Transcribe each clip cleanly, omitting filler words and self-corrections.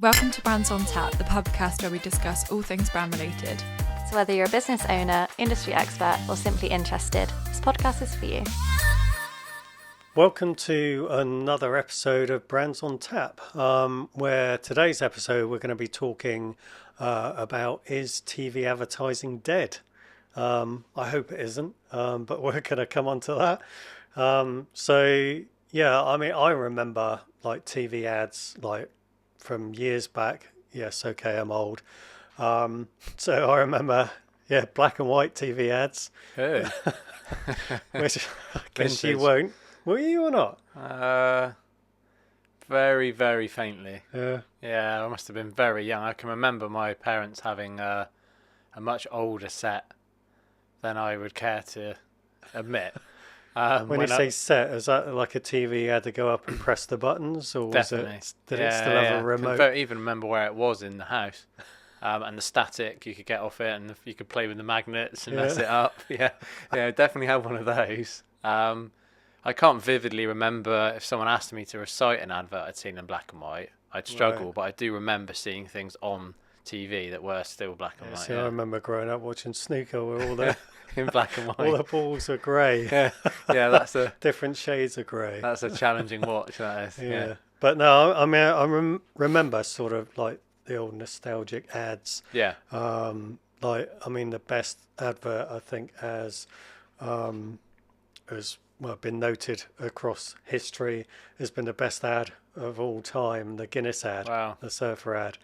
Welcome to Brands on Tap, the podcast where we discuss all things brand related. So whether you're a business owner, industry expert, or simply interested, this podcast is for you. Welcome to another episode of Brands on Tap, where today's episode we're going to be talking about, is TV advertising dead? I hope it isn't, but we're going to come on to that. I remember like TV ads like from years back. Yes, okay, I'm old. So I remember, black and white TV ads. Hey. Which I guess you won't. Were you or not? Very, very faintly. Yeah. Yeah, I must have been very young. I can remember my parents having a much older set than I would care to admit. When you say set, is that like a TV you had to go up and press the buttons, or definitely. Did it still have a remote? I can even remember where it was in the house. And the static you could get off it, and you could play with the magnets and mess it up. Yeah, definitely had one of those. I can't vividly remember if someone asked me to recite an advert I'd seen in black and white. I'd struggle, Right. but I do remember seeing things on TV that were still black and white. See, I remember growing up watching snooker where all the In black and white. all the balls are grey. Yeah, that's a Different shades of grey. that's a challenging watch. That is. Yeah. But no, I mean, I remember sort of like the old nostalgic ads. Yeah. The best advert I think has been noted across history has been the best ad of all time, the Guinness ad, Wow. the surfer ad.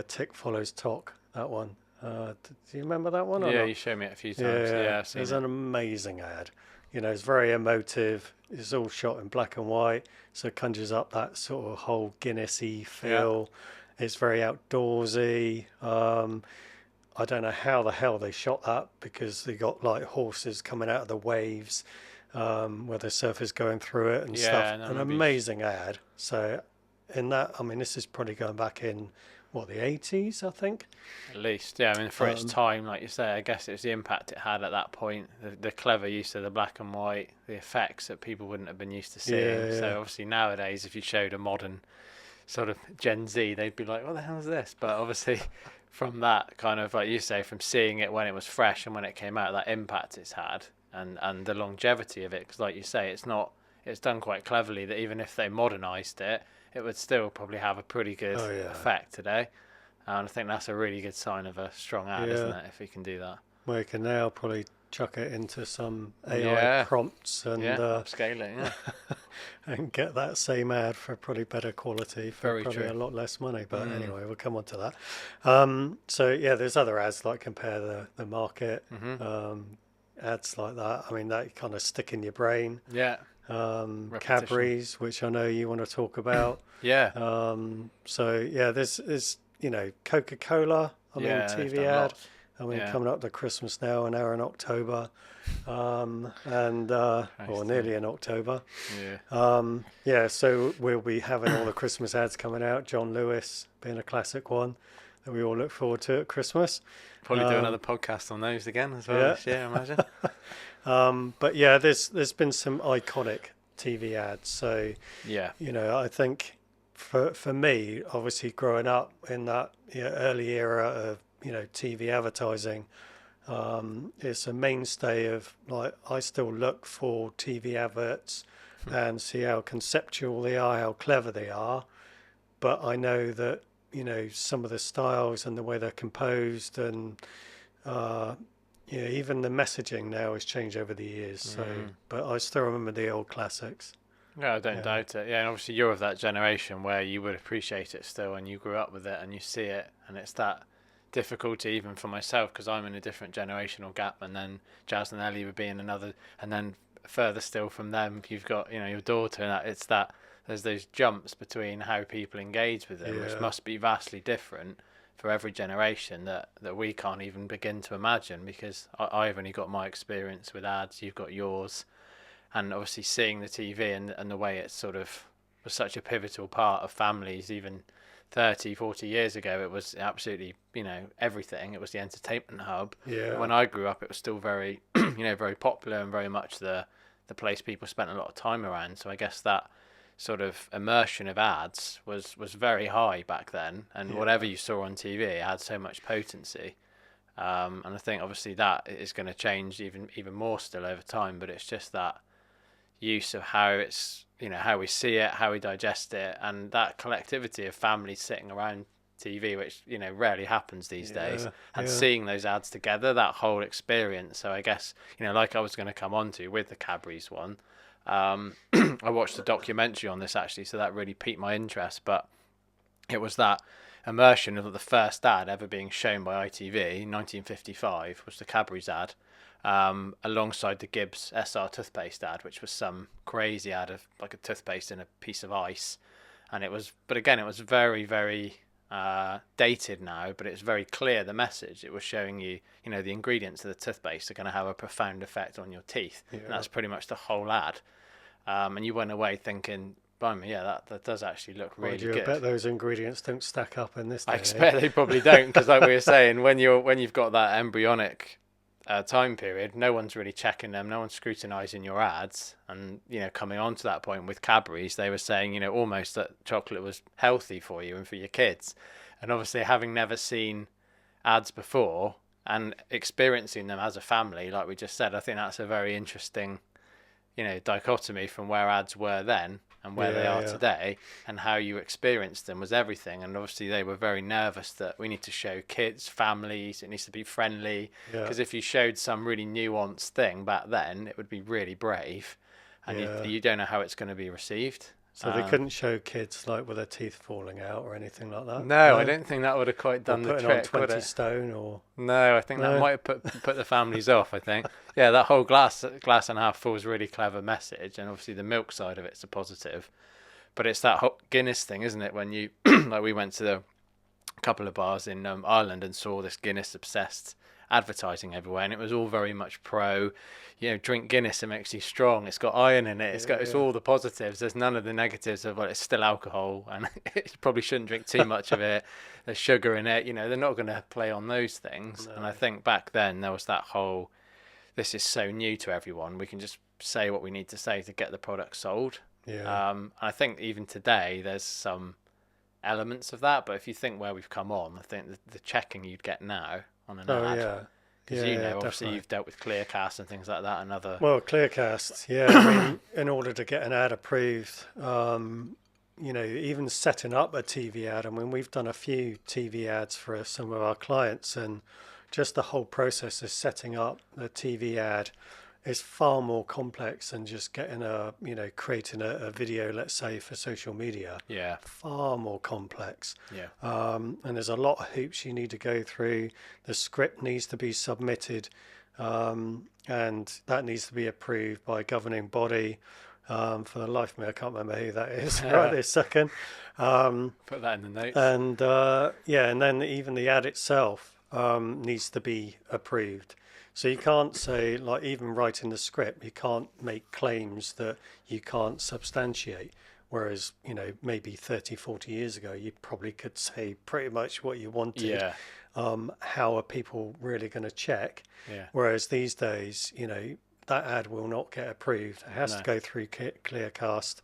Tick follows tock, that one. Do you remember that one? Or Yeah, not? you showed me it a few times. Yeah, I've seen It's it. an amazing ad. You know, it's very emotive. It's all shot in black and white, so it conjures up that sort of whole Guinness-y feel. It's very outdoorsy. I don't know how the hell they shot that, because they got like horses coming out of the waves where the surfers going through it and stuff. no, An maybe- amazing ad. So in that, I mean, this is probably going back in, the 80s, I think? At least, yeah. I mean, for its time, like you say, I guess it was the impact it had at that point. The clever use of the black and white, the effects that people wouldn't have been used to seeing. Yeah. So obviously nowadays, if you showed a modern sort of Gen Z, they'd be like, "What the hell is this?" But obviously, from that kind of, like you say, from seeing it when it was fresh and when it came out, that impact it's had, and the longevity of it. Because like you say, it's done quite cleverly. That even if they modernised it, it would still probably have a pretty good effect today. And I think that's a really good sign of a strong ad, isn't it, if we can do that? Well, you can now probably chuck it into some AI Yeah. prompts and Upscale it, yeah. and get that same ad for probably better quality for Very probably true. a lot less money. But anyway, we'll come on to that. There's other ads like Compare the Market, ads like that. I mean, that kind of stick in your brain. Yeah, Cadbury's, which I know you want to talk about. yeah. There's Coca-Cola. I mean, Yeah, they've TV done ad. lots. I mean, Yeah. coming up to Christmas now, an hour in October, or nearly in October. Yeah. So we'll be having all the Christmas ads coming out. John Lewis being a classic one that we all look forward to at Christmas. Probably do another podcast on those again as well yeah. this year, I imagine. There's been some iconic TV ads. So, Yeah. I think for me, obviously growing up in that early era of, TV advertising, it's a mainstay of, like, I still look for TV adverts and see how conceptual they are, how clever they are. But I know that, some of the styles and the way they're composed and, even the messaging now has changed over the years. So, but I still remember the old classics. Yeah, I don't doubt it. Yeah, and obviously you're of that generation where you would appreciate it still, and you grew up with it, and you see it, and it's that difficulty even for myself, because I'm in a different generational gap, and then Jazz and Ellie would be in another, and then further still from them, you've got your daughter, and it's that there's those jumps between how people engage with it, which must be vastly different for every generation that we can't even begin to imagine, because I've only got my experience with ads, you've got yours. And obviously seeing the TV and the way it sort of was such a pivotal part of families, even 30, 40 years ago, it was absolutely, everything. It was the entertainment hub. Yeah. When I grew up, it was still very, very popular and very much the place people spent a lot of time around. So I guess that sort of immersion of ads was very high back then, and whatever you saw on TV, it had so much potency. And I think obviously that is going to change even more still over time, but it's just that use of how it's, how we see it, how we digest it, and that collectivity of families sitting around TV, which rarely happens these days, and seeing those ads together, that whole experience. So I guess like I was going to come on to with the Cadbury's one, I watched a documentary on this actually, so that really piqued my interest. But it was that immersion of the first ad ever being shown by ITV in 1955 was the Cadbury's ad, alongside the Gibbs SR toothpaste ad, which was some crazy ad of like a toothpaste in a piece of ice. And it was very, very dated now, but it's very clear, the message. It was showing you, the ingredients of the toothpaste are going to have a profound effect on your teeth. And that's pretty much the whole ad. And you went away thinking, blimey, that does actually look really good. I bet those ingredients don't stack up in this day. I expect they probably don't, because like we were saying, when you've got that embryonic time period, no one's really checking them, no one's scrutinising your ads. And coming on to that point with Cadbury's, they were saying almost that chocolate was healthy for you and for your kids. And obviously, having never seen ads before and experiencing them as a family, like we just said, I think that's a very interesting dichotomy from where ads were then and where they are today, and how you experienced them was everything. And obviously they were very nervous that we need to show kids, families, it needs to be friendly, because if you showed some really nuanced thing back then, it would be really brave, and you don't know how it's going to be received. So they couldn't show kids like with their teeth falling out or anything like that? No, I don't think that would have quite done the trick. On 20 stone or... No, I think that might have put the families off, I think. Yeah, that whole glass and half full is a really clever message, and obviously the milk side of it's a positive. But it's that whole Guinness thing, isn't it? When you, like we went to a couple of bars in Ireland and saw this Guinness-obsessed advertising everywhere, and it was all very much pro, drink Guinness, it makes you strong, it's got iron in it, it's all the positives, there's none of the negatives of, well, it's still alcohol and you probably shouldn't drink too much of it, there's sugar in it, they're not going to play on those things. And I think back then there was that whole, this is so new to everyone, we can just say what we need to say to get the product sold. I think even today there's some elements of that, but if you think where we've come on, I think the checking you'd get now on an ad. Because obviously definitely. You've dealt with Clearcast and things like that, and other... Well, Clearcast, I mean, in order to get an ad approved, even setting up a TV ad, I mean, we've done a few TV ads for some of our clients, and just the whole process of setting up the TV ad is far more complex than just getting creating a video, let's say, for social media. Far more complex. And there's a lot of hoops you need to go through. The script needs to be submitted, and that needs to be approved by a governing body. For the life of me, I can't remember who that is right this second. Put that in the notes. And and then even the ad itself needs to be approved. So you can't say, like, even writing the script, you can't make claims that you can't substantiate. Whereas, maybe 30, 40 years ago, you probably could say pretty much what you wanted. How are people really going to check? Whereas these days, that ad will not get approved. It has to go through Clearcast,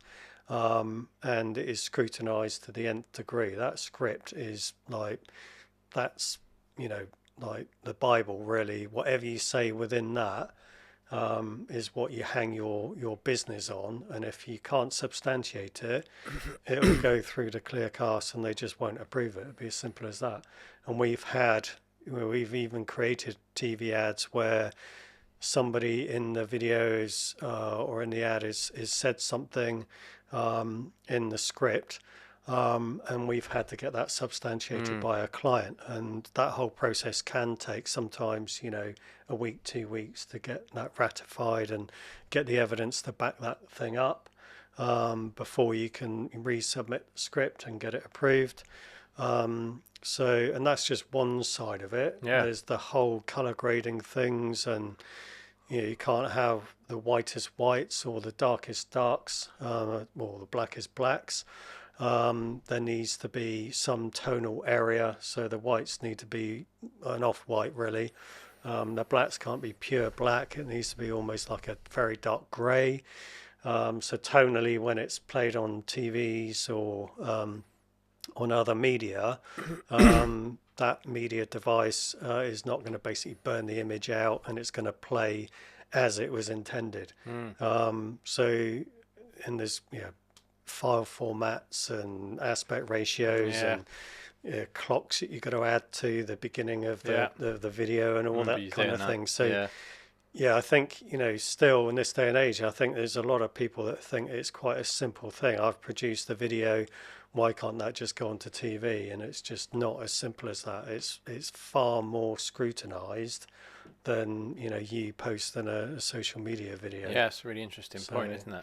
and it is scrutinised to the nth degree. That script is that's like the Bible, really. Whatever you say within that is what you hang your business on, and if you can't substantiate it, it will go through the Clearcast and they just won't approve it. It'll be as simple as that. And we've even created TV ads where somebody in the videos or in the ad is said something in the script, and we've had to get that substantiated by a client, and that whole process can take sometimes a week, 2 weeks to get that ratified and get the evidence to back that thing up before you can resubmit the script and get it approved. And that's just one side of it. There's the whole color grading things, and you can't have the whitest whites or the darkest darks or the blackest blacks. There needs to be some tonal area, so the whites need to be an off-white, really. The blacks can't be pure black. It needs to be almost like a very dark grey. So tonally, when it's played on TVs or on other media, that media device is not going to basically burn the image out, and it's going to play as it was intended. So, and there's file formats and aspect ratios and clocks that you've got to add to the beginning of the video and all that kind of thing. So I think, still in this day and age, I think there's a lot of people that think it's quite a simple thing. I've produced the video, why can't that just go onto TV? And it's just not as simple as that. It's far more scrutinized than you posting a social media video. Yeah, it's a really interesting point, isn't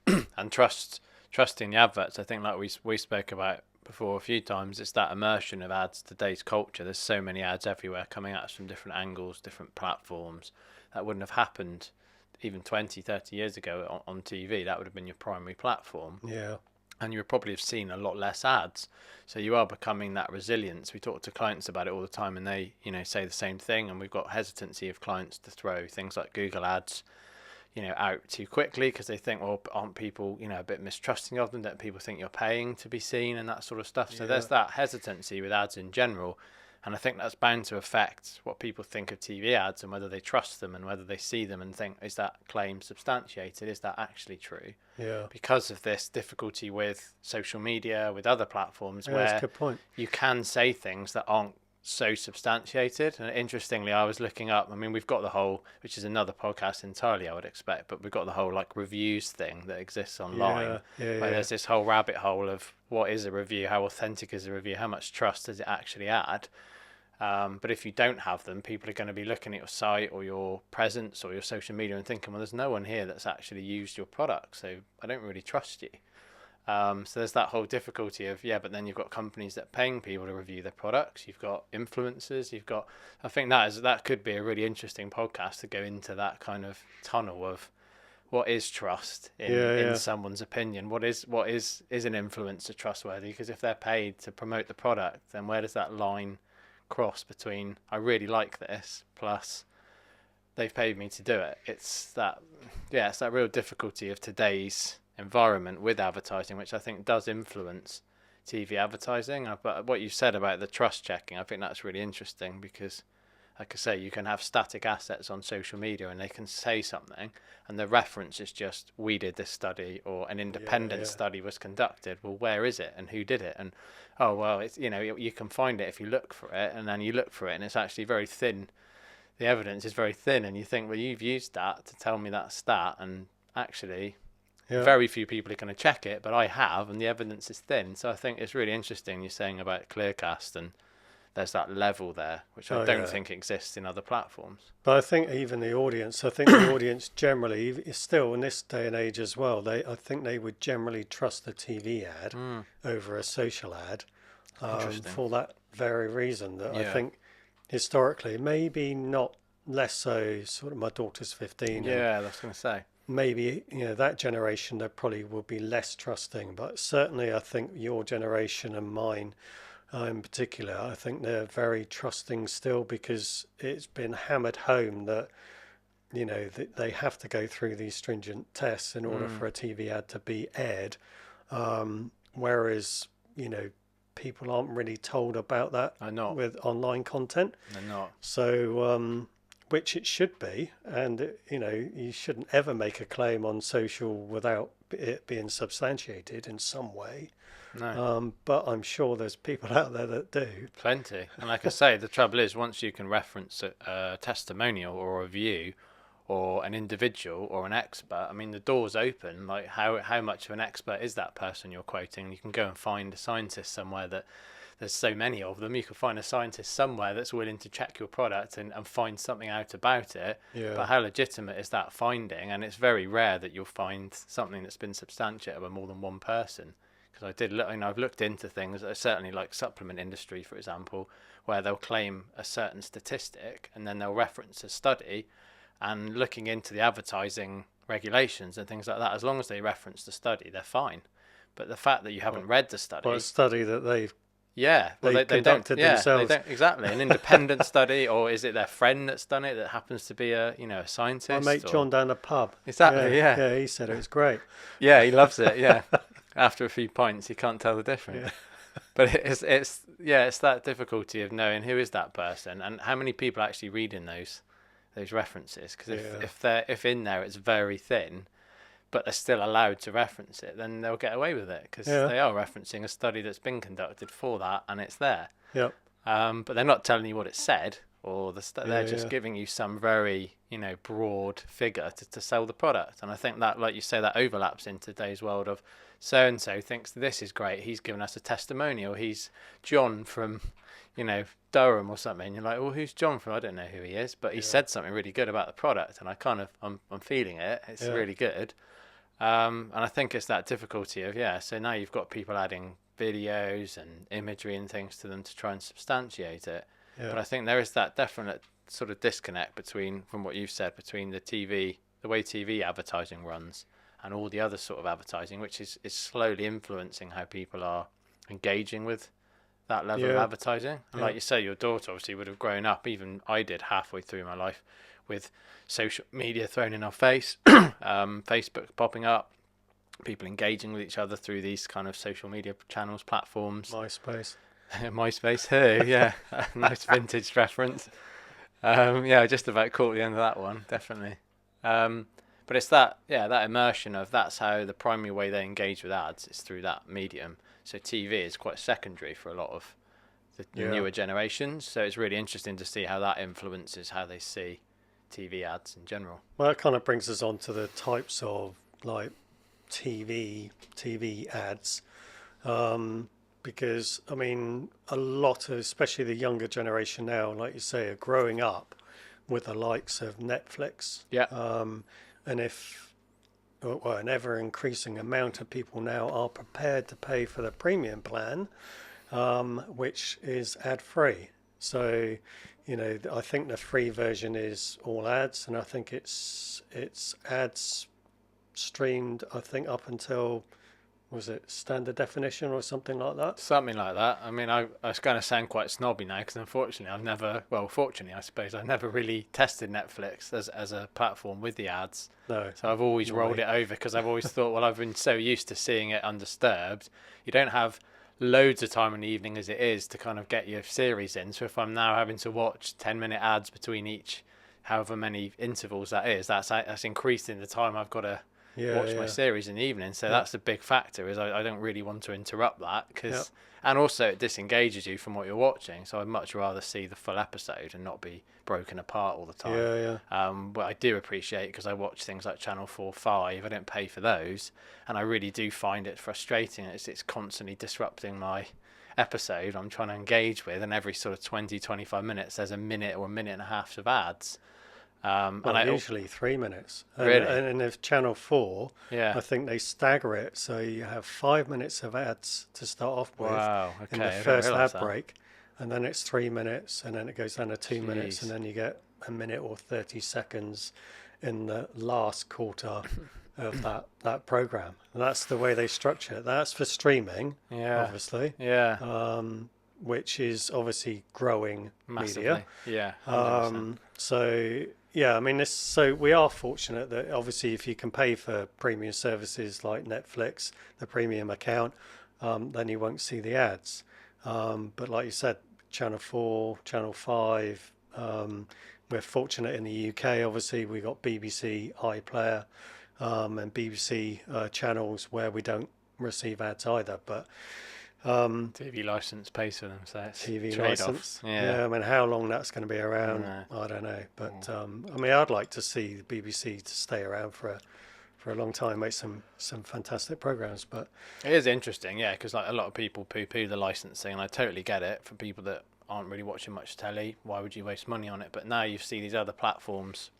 it? And trusting the adverts, I think, like we spoke about before a few times, it's that immersion of ads, today's culture. There's so many ads everywhere coming at us from different angles, different platforms. That wouldn't have happened even 20, 30 years ago on TV. That would have been your primary platform. Yeah. And you would probably have seen a lot less ads. So you are becoming that resilience. We talk to clients about it all the time, and they, say the same thing. And we've got hesitancy of clients to throw things like Google ads, out too quickly because they think, well, aren't people, a bit mistrusting of them? That people think you're paying to be seen and that sort of stuff. So there's that hesitancy with ads in general. And I think that's bound to affect what people think of TV ads and whether they trust them and whether they see them and think, is that claim substantiated? Is that actually true? Yeah. Because of this difficulty with social media, with other platforms, where that's a good point. You can say things that aren't so substantiated. And interestingly, I was looking up, we've got the whole, which is another podcast entirely, I would expect, but we've got the whole reviews thing that exists online, where there's this whole rabbit hole of what is a review, how authentic is a review, how much trust does it actually add? But if you don't have them, people are going to be looking at your site or your presence or your social media and thinking, well, there's no one here that's actually used your product, so I don't really trust you. So there's that whole difficulty of, but then you've got companies that are paying people to review their products. You've got influencers. I think that could be a really interesting podcast to go into that kind of tunnel of what is trust in someone's opinion. What is an influencer trustworthy? Because if they're paid to promote the product, then where does that line cross between I really like this plus they've paid me to do it? It's that real difficulty of today's environment with advertising, which I think does influence TV advertising. But what you said about the trust checking, I think that's really interesting because, like I say, you can have static assets on social media and they can say something and the reference is just, we did this study or an independent study was conducted. Well, where is it and who did it? And it's you can find it if you look for it, and then you look for it and it's actually very thin. The evidence is very thin and you think, well, you've used that to tell me that stat, and actually very few people are going to check it, but I have, and the evidence is thin. So I think it's really interesting you're saying about Clearcast, and there's that level there, which I don't think exists in other platforms. But I think even the audience generally is still in this day and age as well. I think they would generally trust the TV ad over a social ad for that very reason. That I think historically, maybe not less so. Sort of, my daughter's 15. Yeah, that's going to say. Maybe that generation, they probably will be less trusting, but certainly I think your generation and mine in particular, I think they're very trusting still, because it's been hammered home that they have to go through these stringent tests in order for a TV ad to be aired, whereas people aren't really told about that with online content. They're not. So which it should be, and you shouldn't ever make a claim on social without it being substantiated in some way. No. But I'm sure there's people out there that do. Plenty. And like I say, the trouble is, once you can reference a testimonial or a review or an individual or an expert, the door's open. Like how much of an expert is that person you're quoting? You can go and find a scientist somewhere that there's so many of them. You can find a scientist somewhere that's willing to check your product and find something out about it. Yeah. But how legitimate is that finding? And it's very rare that you'll find something that's been substantiated by more than one person. Because I've looked into things, certainly like supplement industry, for example, where they'll claim a certain statistic and then they'll reference a study, and looking into the advertising regulations and things like that, as long as they reference the study, they're fine. But the fact that you haven't read the study... Well, a study that they've Yeah, well, They don't. conducted Yeah, themselves. they don't exactly an independent study, or is it their friend that's done it that happens to be a a scientist? My mate or... John down the pub. Exactly. Yeah. Yeah, he said it was great. Yeah, he loves it. Yeah, after a few pints, you can't tell the difference. Yeah. But it's that difficulty of knowing who is that person and how many people are actually reading those references. Because if in there it's very thin, but they're still allowed to reference it, then they'll get away with it because they are referencing a study that's been conducted for that, and it's there. Yep. But they're not telling you what it said, or they're just yeah. giving you some very broad figure to sell the product. And I think that, like you say, that overlaps in today's world of so and so thinks this is great. He's given us a testimonial. He's John from Durham or something. You're like, well, who's John from? I don't know who he is, but he said something really good about the product, and I'm feeling it. It's really good. And I think it's that difficulty of so now you've got people adding videos and imagery and things to them to try and substantiate it. But I think there is that definite sort of disconnect from what you've said, between the way TV advertising runs and all the other sort of advertising, which is slowly influencing how people are engaging with that level of advertising. And like you say, your daughter obviously would have grown up, even I did halfway through my life, with social media thrown in our face, Facebook popping up, people engaging with each other through these kind of social media channels, platforms. MySpace, hey, yeah, nice vintage reference. I just about caught the end of that one, definitely. But it's that immersion of that's how the primary way they engage with ads is through that medium. So TV is quite secondary for a lot of the newer generations. So it's really interesting to see how that influences how they see TV ads in general. Well, that kind of brings us on to the types of like TV ads, because I mean a lot of, especially the younger generation now, like you say, are growing up with the likes of Netflix. And an ever increasing amount of people now are prepared to pay for the premium plan, which is ad free. So I think the free version is all ads, and I think it's ads streamed, I think, up until, was it standard definition or something like that? Something like that. I mean, I was going to sound quite snobby now because unfortunately fortunately I suppose I've never really tested Netflix as a platform with the ads. No. So I've always rolled it over because I've always thought, well, I've been so used to seeing it undisturbed. You don't have loads of time in the evening as it is to kind of get your series in. So if I'm now having to watch 10-minute ads between each, however many intervals that is, that's increasing the time I've got to watch my series in the evening. So that's a big factor, is I don't really want to interrupt that because and also it disengages you from what you're watching. So I'd much rather see the full episode and not be broken apart all the time. But I do appreciate, because I watch things like Channel 4, 5, I don't pay for those, and I really do find it frustrating. It's constantly disrupting my episode I'm trying to engage with, and every sort of 20-25 minutes there's a minute or a minute and a half of ads. Usually 3 minutes. Really? And if Channel 4, Yeah. I think they stagger it, so you have 5 minutes of ads to start off with in the I didn't first realise ad that. break, and then it's 3 minutes, and then it goes down to 2 minutes, Jeez. and then you get a minute or 30 seconds in the last quarter of that program. And that's the way they structure it. That's for streaming, obviously. Which is obviously growing Massively. media. 100%. I mean, so we are fortunate that obviously if you can pay for premium services like Netflix, the premium account, then you won't see the ads. But like you said, Channel 4, Channel 5, we're fortunate in the UK, obviously we got BBC iPlayer and BBC channels where we don't receive ads either. But TV license pays for them, so it's TV trade-off. license. Yeah. I mean, how long that's going to be around, I don't know. But I mean, I'd like to see the BBC to stay around for a long time, make some fantastic programs. But it is interesting, because like a lot of people poo-poo the licensing, and I totally get it. For people that aren't really watching much telly, why would you waste money on it? But now you see these other platforms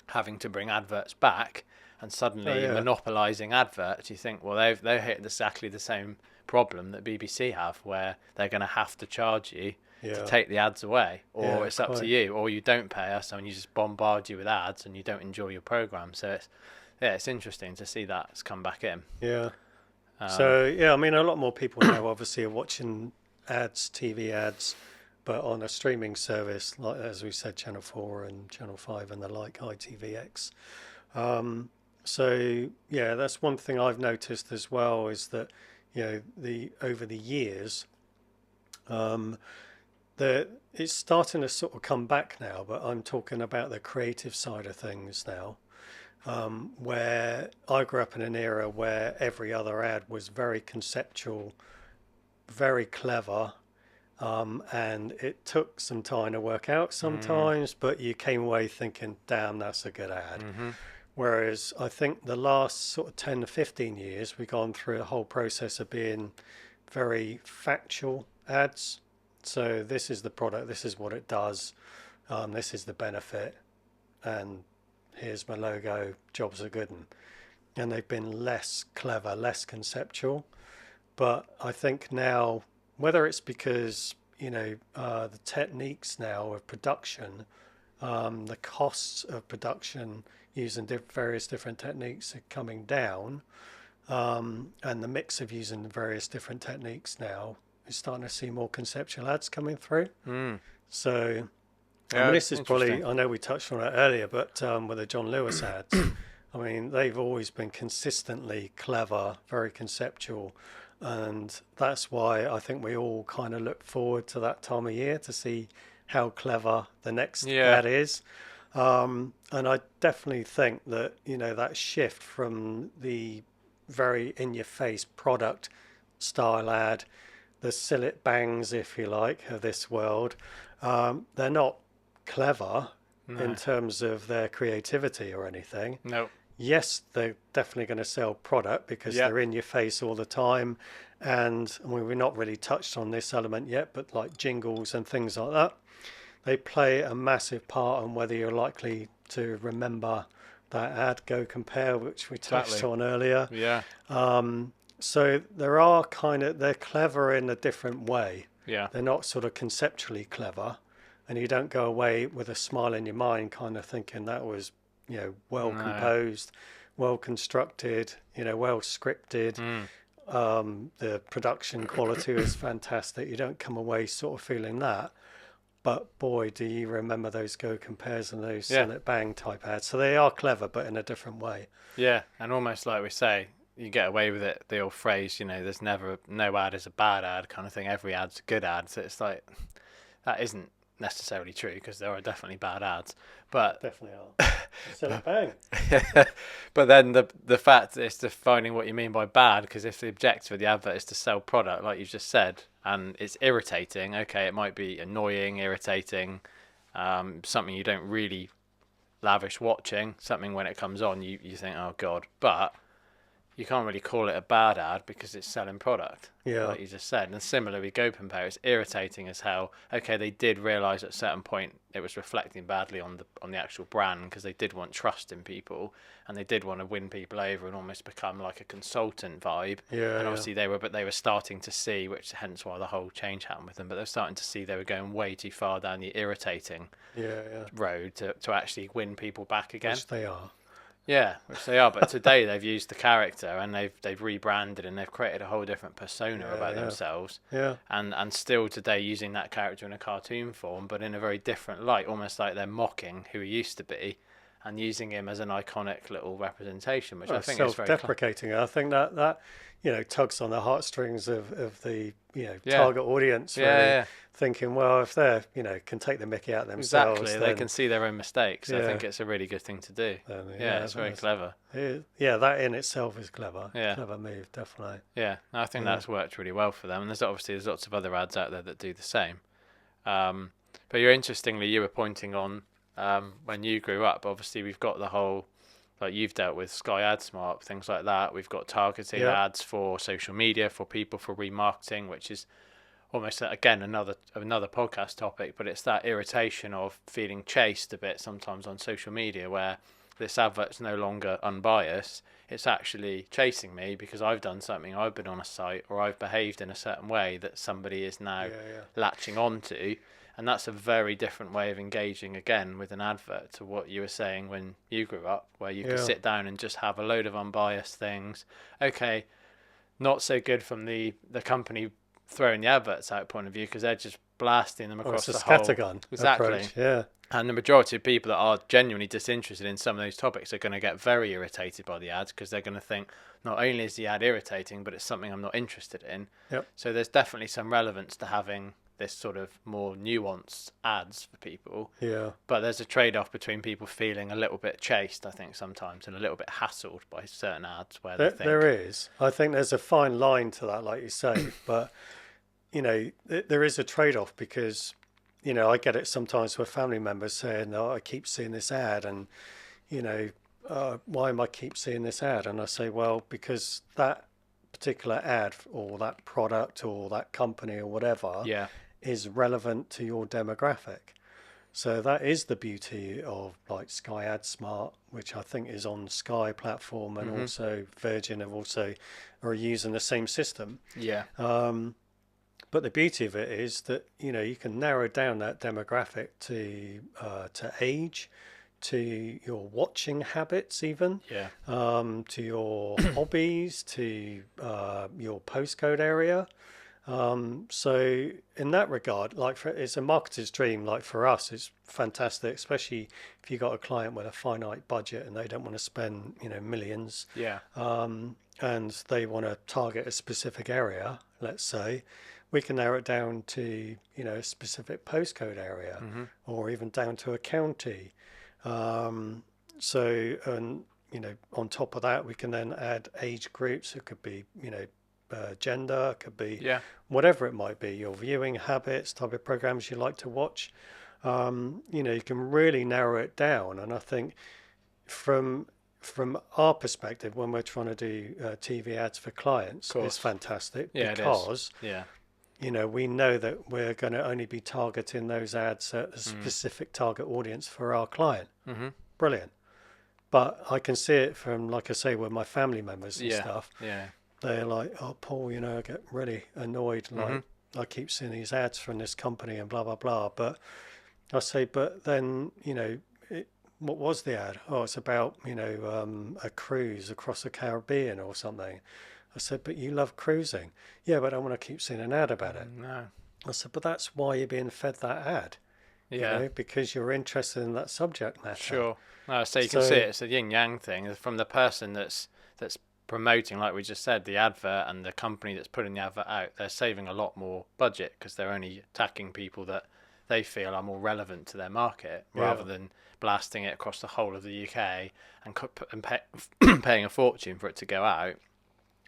having to bring adverts back, and suddenly monopolising adverts. You think, well, they've hit exactly the same problem that BBC have, where they're going to have to charge you to take the ads away, or it's up to you, or you don't pay us and you just bombard you with ads and you don't enjoy your program. So it's interesting to see that's come back in. I mean, a lot more people now obviously are watching ads, TV ads, but on a streaming service, like as we said, Channel 4 and Channel 5 and the like, ITVX. So yeah, that's one thing I've noticed as well, is that, you know, over the years, it's starting to sort of come back now, but I'm talking about the creative side of things now, where I grew up in an era where every other ad was very conceptual, very clever, and it took some time to work out sometimes, but you came away thinking, damn, that's a good ad. Whereas I think the last sort of 10 to 15 years, we've gone through a whole process of being very factual ads. So this is the product, this is what it does, this is the benefit, and here's my logo, jobs are good. And they've been less clever, less conceptual. But I think now, whether it's because, you know, the techniques now of production, the costs of production using various different techniques are coming down, and the mix of using various different techniques now, is starting to see more conceptual ads coming through. So, I mean, this is probably, I know we touched on it earlier, but with the John Lewis ads, I mean, they've always been consistently clever, very conceptual. And that's why I think we all kind of look forward to that time of year to see how clever the next ad is. And I definitely think that, you know, that shift from the very in-your-face product style ad, the Sillet Bangs, if you like, of this world, they're not clever in terms of their creativity or anything. No. Yes, they're definitely going to sell product because they're in your face all the time. And I mean, we've not really touched on this element yet, but like jingles and things like that, they play a massive part on whether you're likely to remember that ad, Go Compare, which we touched on earlier. Yeah. So there are they're clever in a different way. Yeah. They're not sort of conceptually clever, and you don't go away with a smile in your mind kind of thinking that was, you know, well composed, well constructed, you know, well scripted. The production quality is fantastic. You don't come away sort of feeling that. But boy, do you remember those Go Compares and those Sillet Bang type ads. So they are clever, but in a different way. Yeah. And almost like we say, you get away with it, the old phrase, you know, there's never, no ad is a bad ad kind of thing. Every ad's a good ad. So it's like, that isn't necessarily true, because there are definitely bad ads. But definitely are. Sillet Bang. But then the fact is defining what you mean by bad, because if the objective of the advert is to sell product, like you've just said, and it's irritating, okay, it might be annoying, irritating, something you don't really lavish watching, something when it comes on you think, oh God, but you can't really call it a bad ad because it's selling product, like you just said. And similarly, Go Compare, it's irritating as hell. Okay, they did realise at a certain point it was reflecting badly on the actual brand, because they did want trust in people and they did want to win people over and almost become like a consultant vibe. And obviously they were starting to see, which hence why the whole change happened with them, but they're starting to see they were going way too far down the irritating road to actually win people back again. Which they are. Yeah, which they are. But today they've used the character and they've rebranded and they've created a whole different persona about themselves. Yeah. And still today using that character in a cartoon form, but in a very different light, almost like they're mocking who he used to be and using him as an iconic little representation, which I think is very self-deprecating. I think that you know, tugs on the heartstrings of the, you know, target audience, really thinking, well, if they're, you know, can take the mickey out themselves, exactly, they can see their own mistakes. I think it's a really good thing to do. It's very clever. That in itself is clever. Clever move, definitely. I think that's worked really well for them, and there's lots of other ads out there that do the same. But you were pointing on when you grew up, obviously we've got the whole, like you've dealt with Sky AdSmart, things like that. We've got targeted ads for social media, for people, for remarketing, which is almost, again, another podcast topic, but it's that irritation of feeling chased a bit sometimes on social media, where this advert's no longer unbiased. It's actually chasing me because I've done something, I've been on a site, or I've behaved in a certain way that somebody is now latching onto. And that's a very different way of engaging, again, with an advert to what you were saying when you grew up, where you could sit down and just have a load of unbiased things. Okay, not so good from the company throwing the adverts out point of view, because they're just blasting them across it's a the whole. scattergun Exactly. approach, yeah. And the majority of people that are genuinely disinterested in some of those topics are going to get very irritated by the ads, because they're going to think, not only is the ad irritating, but it's something I'm not interested in. Yep. So there's definitely some relevance to having this sort of more nuanced ads for people. Yeah. But there's a trade-off between people feeling a little bit chased, I think, sometimes, and a little bit hassled by certain ads where they think... There is. I think there's a fine line to that, like you say. But, you know, there is a trade-off, because, you know, I get it sometimes with family members saying, oh, I keep seeing this ad, and, you know, why am I keep seeing this ad? And I say, well, because that particular ad or that product or that company or whatever is relevant to your demographic. So that is the beauty of like Sky Ad Smart, which I think is on Sky platform, and also Virgin are using the same system. Yeah. But the beauty of it is that, you know, you can narrow down that demographic to age, to your watching habits, even, to your hobbies, to your postcode area. So in that regard, like it's a marketer's dream. Like for us, it's fantastic, especially if you got a client with a finite budget and they don't want to spend, you know, millions. And they want to target a specific area, let's say. We can narrow it down to, you know, a specific postcode area, or even down to a county. So, and, you know, on top of that, we can then add age groups. It could be, you know, gender, it could be whatever it might be, your viewing habits, type of programs you like to watch. You know, you can really narrow it down. And I think from our perspective, when we're trying to do TV ads for clients, it's fantastic, because you know, we know that we're going to only be targeting those ads at a specific target audience for our client. Brilliant. But I can see it from, like I say, with my family members and stuff. They're like, oh, Paul, you know, I get really annoyed. Like, I keep seeing these ads from this company and blah, blah, blah. But I say, but then, you know, what was the ad? Oh, it's about, you know, a cruise across the Caribbean or something. I said, but you love cruising. Yeah, but I don't want to keep seeing an ad about it. No. I said, but that's why you're being fed that ad. You know, because you're interested in that subject matter. Sure. No, so you can see it. It's a yin-yang thing. From the person that's promoting, like we just said, the advert, and the company that's putting the advert out, they're saving a lot more budget, because they're only attacking people that they feel are more relevant to their market, rather than blasting it across the whole of the UK and paying a fortune for it to go out.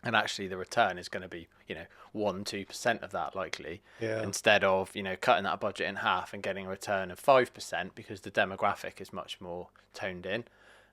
And actually the return is going to be, you know, 1-2% of that likely, instead of, you know, cutting that budget in half and getting a return of 5%, because the demographic is much more toned in.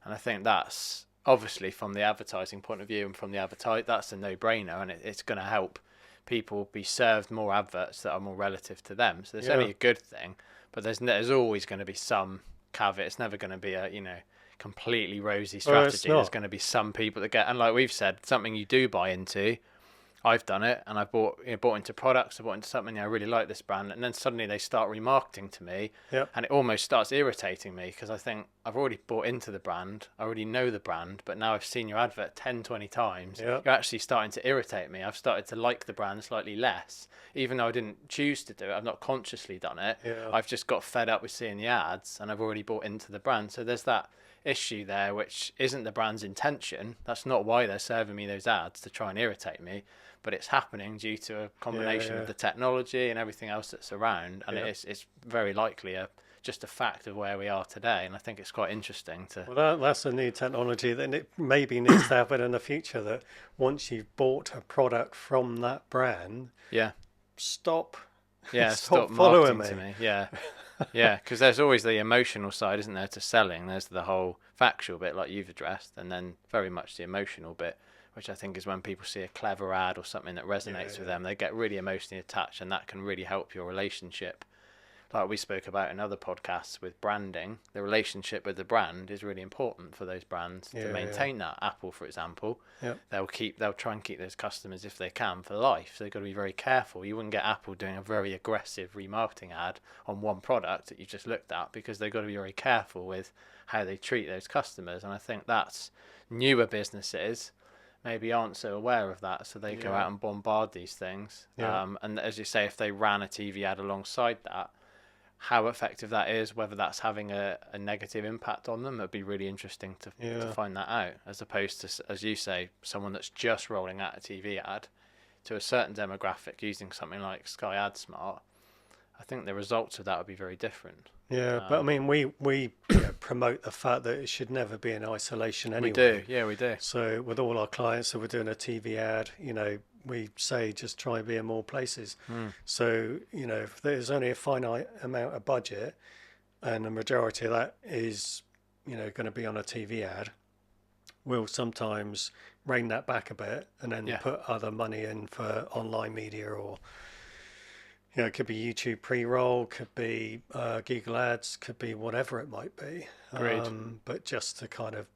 And I think that's obviously, from the advertising point of view and from the that's a no-brainer, and it's going to help people be served more adverts that are more relative to them. So there's only a good thing, but there's always going to be some caveat. It's never going to be a, you know, completely rosy strategy. There's going to be some people that get, and like we've said, something you do buy into. I've done it, and I've bought into products. I bought into something, I really like this brand, and then suddenly they start remarketing to me, and it almost starts irritating me, because I think I've already bought into the brand, I already know the brand, but now I've seen your advert 10-20 times. You're actually starting to irritate me. I've started to like the brand slightly less, even though I didn't choose to do it. I've not consciously done it. I've just got fed up with seeing the ads, and I've already bought into the brand. So there's that issue there, which isn't the brand's intention. That's not why they're serving me those ads, to try and irritate me, but it's happening due to a combination of the technology and everything else that's around, and it's very likely just a fact of where we are today. And I think it's quite interesting to... Well, that's a new technology that it maybe needs to happen in the future, that once you've bought a product from that brand, stop following marketing to me. Because there's always the emotional side, isn't there, to selling. There's the whole factual bit, like you've addressed, and then very much the emotional bit, which I think is when people see a clever ad or something that resonates with them, they get really emotionally attached, and that can really help your relationship. Like we spoke about in other podcasts with branding, the relationship with the brand is really important for those brands to maintain that. Apple, for example, they'll try and keep those customers, if they can, for life. So they've got to be very careful. You wouldn't get Apple doing a very aggressive remarketing ad on one product that you just looked at, because they've got to be very careful with how they treat those customers. And I think that's newer businesses maybe aren't so aware of that, so they go Yeah. out and bombard these things. Yeah. And as you say, if they ran a TV ad alongside that, how effective that is, whether that's having a negative impact on them, it'd be really interesting to Yeah. find that out, as opposed to, as you say, someone that's just rolling out a TV ad to a certain demographic using something like Sky AdSmart. I think the results of that would be very different. Yeah, but I mean, we promote the fact that it should never be in isolation anyway. We do, yeah, we do. So with all our clients that we're doing a TV ad, we say just try and be in more places. So, if there's only a finite amount of budget and the majority of that is, going to be on a TV ad, we'll sometimes rein that back a bit and then Yeah. put other money in for online media, or it could be YouTube pre-roll, could be Google Ads, could be whatever it might be. Agreed. But just to kind of,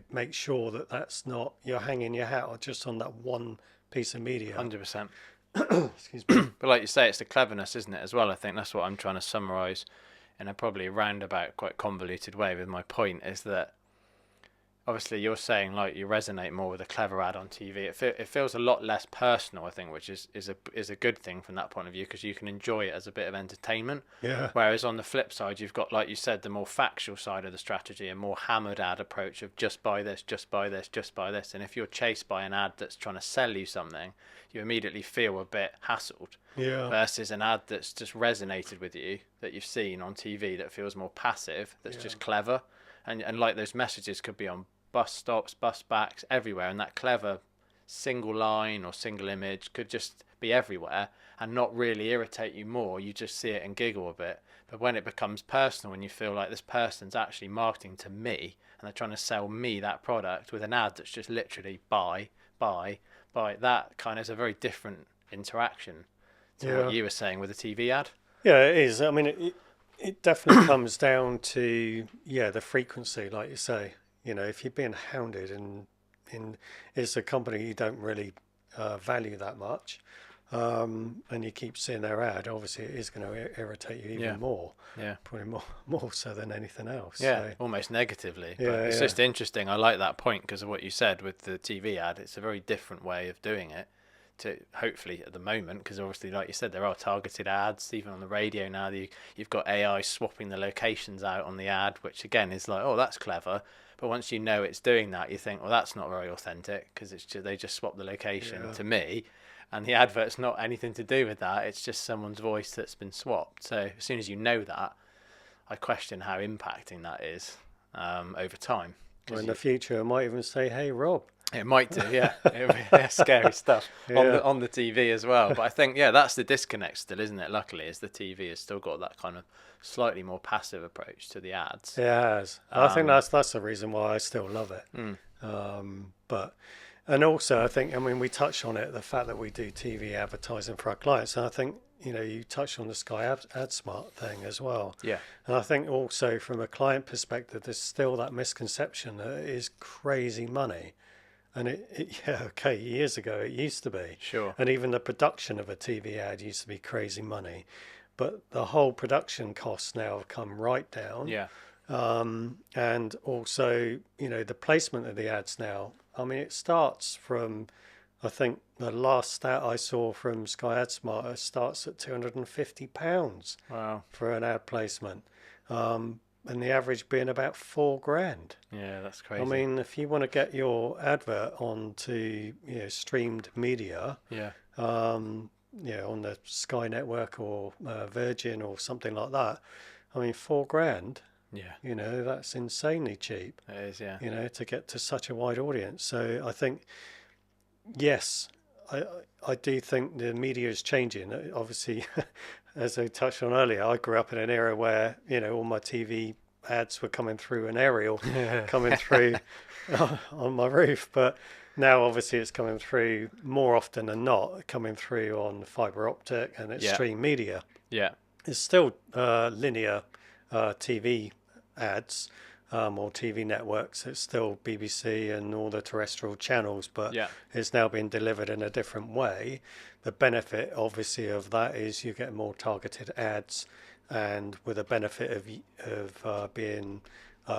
make sure that that's not, you're hanging your hat on just on that one piece of media. 100%. Excuse me. But like you say, it's the cleverness, isn't it, as well? I think that's what I'm trying to summarise in a probably roundabout, quite convoluted way with my point, is that obviously you're saying like you resonate more with a clever ad on TV. It feels a lot less personal, I think, which is a good thing from that point of view, because you can enjoy it as a bit of entertainment. Yeah. Whereas on the flip side, you've got, like you said, the more factual side of the strategy, a more hammered ad approach of just buy this, just buy this, just buy this. And if you're chased by an ad that's trying to sell you something, you immediately feel a bit hassled. Yeah. Versus an ad that's just resonated with you, that you've seen on TV, that feels more passive, that's just clever. And like those messages could be on bus stops, bus backs, everywhere, and that clever single line or single image could just be everywhere and not really irritate you more. You just see it and giggle a bit. But when it becomes personal and you feel like this person's actually marketing to me and they're trying to sell me that product with an ad that's just literally buy, that kind of is a very different interaction to what you were saying with a TV ad. Yeah, it is. I mean, it definitely comes down to, the frequency, like you say. If you're being hounded and it's a company you don't really value that much, and you keep seeing their ad, obviously it is going to irritate you even more. Yeah. Probably more so than anything else. Yeah, So, almost negatively. Yeah, But it's yeah. just interesting. I like that point because of what you said with the TV ad. It's a very different way of doing it, to hopefully at the moment, because obviously, like you said, there are targeted ads even on the radio now. You've got AI swapping the locations out on the ad, which again is like, oh, that's clever. But once you know it's doing that, you think, well, that's not very authentic, because they just swapped the location to me, and the advert's not anything to do with that. It's just someone's voice that's been swapped. So as soon as you know that, I question how impacting that is over time. or in the future, I might even say, "Hey, Rob." It might do, yeah. Yeah, scary stuff on the TV as well. But I think, that's the disconnect still, isn't it? Luckily, is the TV has still got that kind of slightly more passive approach to the ads. It has. I think that's the reason why I still love it. And also, I think, we touched on it, the fact that we do TV advertising for our clients. And I think, you touched on the Sky AdSmart thing as well. Yeah. And I think also from a client perspective, there's still that misconception that it is crazy money. And years ago it used to be. Sure. And even the production of a TV ad used to be crazy money. But the whole production costs now have come right down. Yeah. And also, the placement of the ads now, it starts from, I think the last stat I saw from Sky AdSmart, it starts at £250 Wow. for an ad placement. And the average being about $4,000. Yeah, that's crazy. If you want to get your advert onto streamed media, on the Sky Network or Virgin or something like that, $4,000. Yeah. That's insanely cheap. It is, yeah. To get to such a wide audience. So I think, yes, I do think the media is changing. Obviously, as I touched on earlier, I grew up in an era where, all my TV ads were coming through an aerial, coming through on my roof. But now, obviously, it's coming through more often than not, coming through on fibre optic and it's stream media. Yeah. It's still linear TV ads or TV networks. It's still BBC and all the terrestrial channels, but it's now being delivered in a different way. The benefit, obviously, of that is you get more targeted ads, and with the benefit of being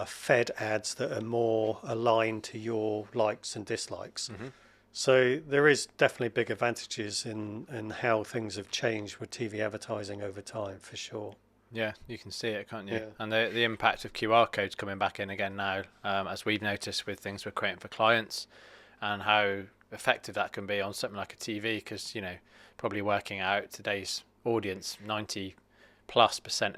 fed ads that are more aligned to your likes and dislikes. Mm-hmm. So there is definitely big advantages in how things have changed with TV advertising over time, for sure. Yeah, you can see it, can't you? Yeah. And the impact of QR codes coming back in again now, as we've noticed with things we're creating for clients, and how effective that can be on something like a TV, because, you know, probably working out today's audience, 90+%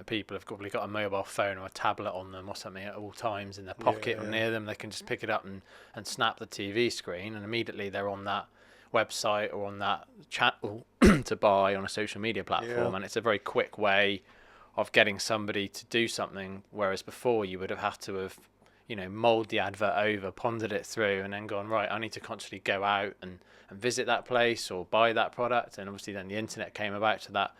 of people have probably got a mobile phone or a tablet on them or something at all times in their pocket or near them. They can just pick it up and snap the TV screen, and immediately they're on that website or on that channel to buy on a social media platform. And it's a very quick way of getting somebody to do something, whereas before you would have had to have, you know, mold the advert over, pondered it through, and then gone, right, I need to constantly go out and visit that place or buy that product. And obviously then the internet came about, so that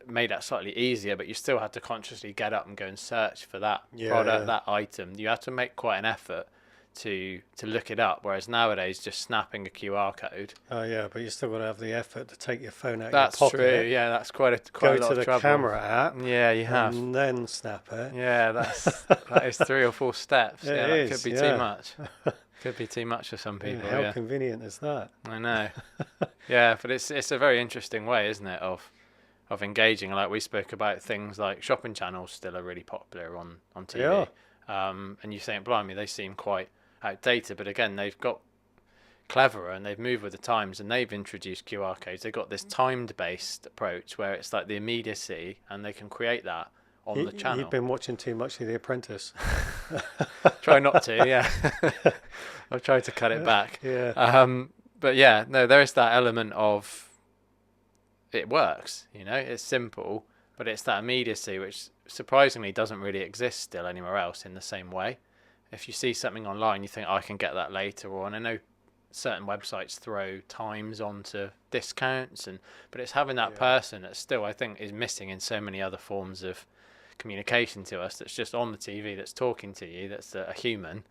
made that slightly easier, but you still had to consciously get up and go and search for that product, that item. You had to make quite an effort to look it up, whereas nowadays just snapping a QR code. Oh yeah, but you still got to have the effort to take your phone out That's your pocket. true. Yeah, that's quite a lot of trouble. Go to the camera app. Yeah, you have. And then snap it. Yeah, that is 3 or 4 steps. It that is, could be too much. Could be too much for some people. How convenient is that? I know. Yeah, but it's a very interesting way, isn't it, of engaging. Like we spoke about, things like shopping channels still are really popular on TV. Yeah. And you think, blimey, they seem quite outdated, but again, they've got cleverer and they've moved with the times, and they've introduced QR codes. They've got this timed based approach where it's like the immediacy, and they can create that on the channel. You've been watching too much of The Apprentice. Try not to, yeah. I've tried to cut it back. Yeah. But yeah, no, there is that element of it works, you know, it's simple, but it's that immediacy which surprisingly doesn't really exist still anywhere else in the same way. If you see something online, you think, I can get that later on. I know certain websites throw times onto discounts, but it's having that person that still, I think, is missing in so many other forms of communication to us, that's just on the TV, that's talking to you, that's a human,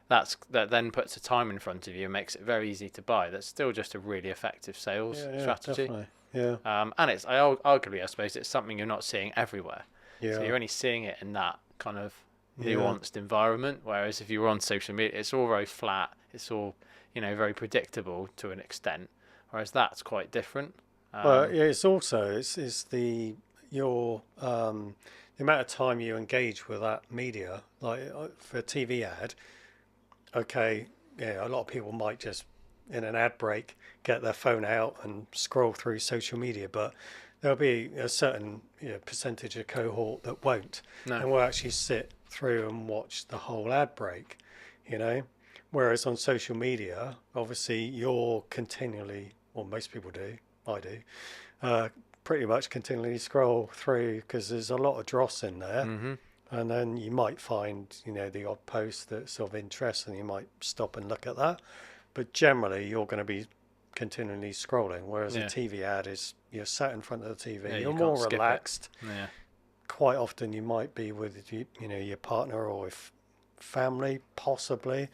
that then puts a time in front of you and makes it very easy to buy. That's still just a really effective sales strategy. Definitely. Yeah. And it's arguably, I suppose, it's something you're not seeing everywhere. Yeah. So you're only seeing it in that kind of nuanced environment, whereas if you were on social media, it's all very flat, it's all, you know, very predictable to an extent, whereas that's quite different. But yeah, it's also it's the amount of time you engage with that media. Like for a TV ad, okay, yeah, a lot of people might just in an ad break get their phone out and scroll through social media, but there'll be a certain percentage of cohort that won't, and will actually sit through and watch the whole ad break, you know. Whereas on social media, obviously you're continually, or most people do, I do, pretty much continually scroll through, because there's a lot of dross in there. Mm-hmm. And then you might find, the odd post that's of interest, and you might stop and look at that. But generally, you're going to be continually scrolling. Whereas a TV ad is, you're sat in front of the TV, you're more relaxed. Yeah. Quite Quite often, you might be with your partner or with family, possibly,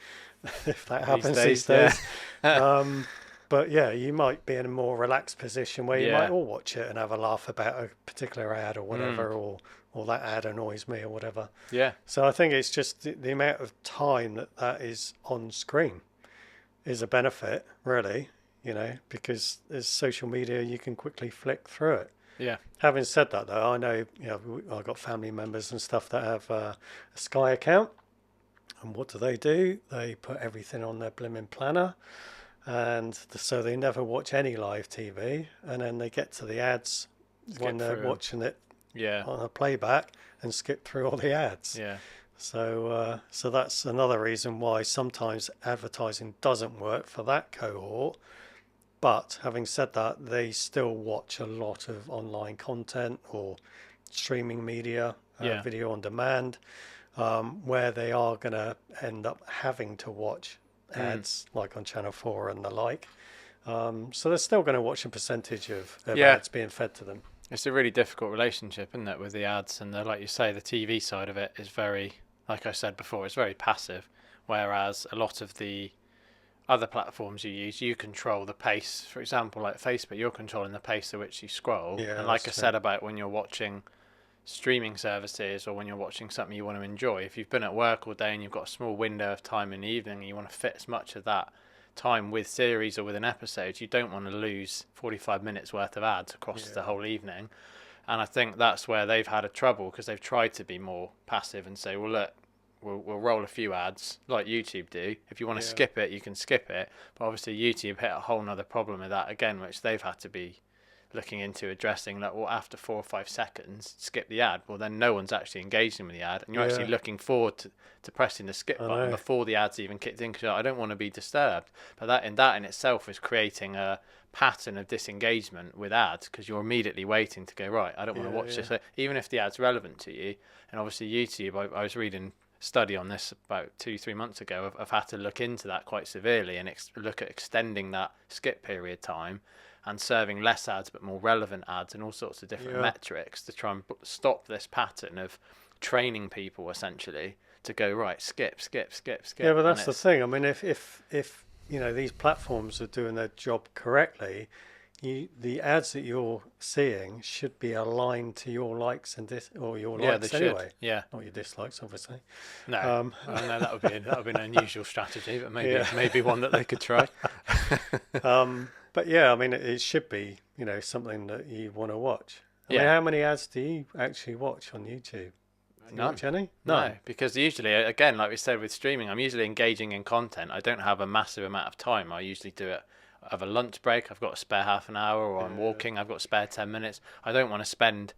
if that happens these days. But yeah, you might be in a more relaxed position where you might all watch it and have a laugh about a particular ad or whatever, or that ad annoys me or whatever. Yeah. So I think it's just the amount of time that is on screen is a benefit, really, because as social media, you can quickly flick through it. Yeah. Having said that, though, I know, I've got family members and stuff that have a Sky account. And what do? They put everything on their blimmin' planner. And so they never watch any live TV. And then they get to the ads when they're watching it on a playback and skip through all the ads. Yeah. So that's another reason why sometimes advertising doesn't work for that cohort. But having said that, they still watch a lot of online content or streaming media, video on demand, where they are going to end up having to watch ads like on Channel 4 and the like. So they're still going to watch a percentage of ads being fed to them. It's a really difficult relationship, isn't it, with the ads? And like you say, the TV side of it is very, like I said before, it's very passive. Whereas a lot of the other platforms you use, you control the pace. For example, like Facebook, you're controlling the pace at which you scroll. Yeah, and like I said about when you're watching streaming services, or when you're watching something you want to enjoy, if you've been at work all day and you've got a small window of time in the evening and you want to fit as much of that time with series or with an episode, you don't want to lose 45 minutes worth of ads across the whole evening. And I think that's where they've had a trouble, because they've tried to be more passive and say, well, look, we'll roll a few ads like YouTube do. If you want to skip it, you can skip it. But obviously YouTube hit a whole nother problem with that again, which they've had to be looking into addressing. Like, well, after 4 or 5 seconds, skip the ad. Well, then no one's actually engaging with the ad, and you're actually looking forward to pressing the skip button before the ad's even kicked in, because I don't want to be disturbed. But that in itself is creating a pattern of disengagement with ads, because you're immediately waiting to go, right, I don't want to watch this, even if the ad's relevant to you. And obviously YouTube, I was reading study on this about 2-3 months ago. I've had to look into that quite severely and look at extending that skip period time and serving less ads but more relevant ads and all sorts of different metrics to try and stop this pattern of training people essentially to go, right, skip. Yeah, but that's the thing. I mean, if you know, these platforms are doing their job correctly, the ads that you're seeing should be aligned to your likes and or your likes anyway. Yeah, not your dislikes, obviously. No, no, that would be an unusual strategy, but maybe one that they could try. But yeah, I mean, it should be, you know, something that you want to watch. I mean, how many ads do you actually watch on YouTube? Do you watch any? No, because usually, again, like we said with streaming, I'm usually engaging in content. I don't have a massive amount of time. I usually do it. I have a lunch break, I've got a spare half an hour, or I'm walking, I've got a spare 10 minutes. I don't want to spend,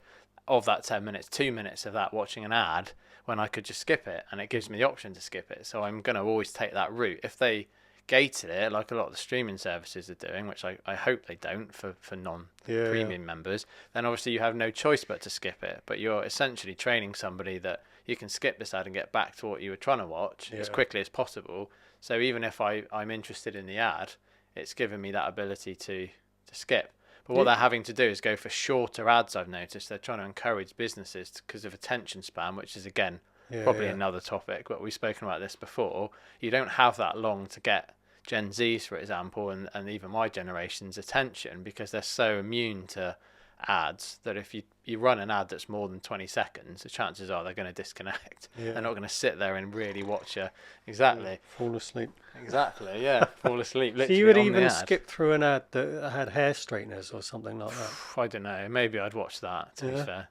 of that 10 minutes, 2 minutes of that watching an ad when I could just skip it, and it gives me the option to skip it. So I'm going to always take that route. If they gated it, like a lot of the streaming services are doing, which I hope they don't for non-premium members, then obviously you have no choice but to skip it. But you're essentially training somebody that you can skip this ad and get back to what you were trying to watch as quickly as possible. So even if I'm interested in the ad, it's given me that ability to skip. But what they're having to do is go for shorter ads, I've noticed. They're trying to encourage businesses, because of attention span, which is, again, probably another topic, but we've spoken about this before. You don't have that long to get Gen Zs, for example, and even my generation's attention, because they're so immune to ads that if you run an ad that's more than 20 seconds, the chances are they're going to disconnect. They're not going to sit there and really watch fall asleep. Fall asleep literally. So you would on even the ad. skip through an ad that had hair straighteners or something like that? I don't know, maybe I'd watch that, to be fair.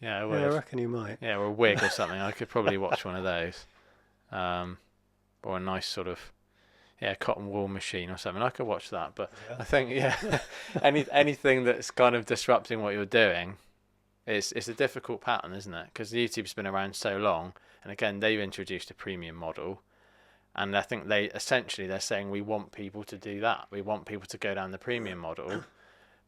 I would. I reckon you might. Or a wig or something. I could probably watch one of those, or a nice sort of cotton wool machine or something. I could watch that. But I think anything that's kind of disrupting what you're doing, it's a difficult pattern, isn't it? Because YouTube's been around so long, and again they've introduced a premium model, and I think they're saying we want people to do that. We want people to go down the premium model,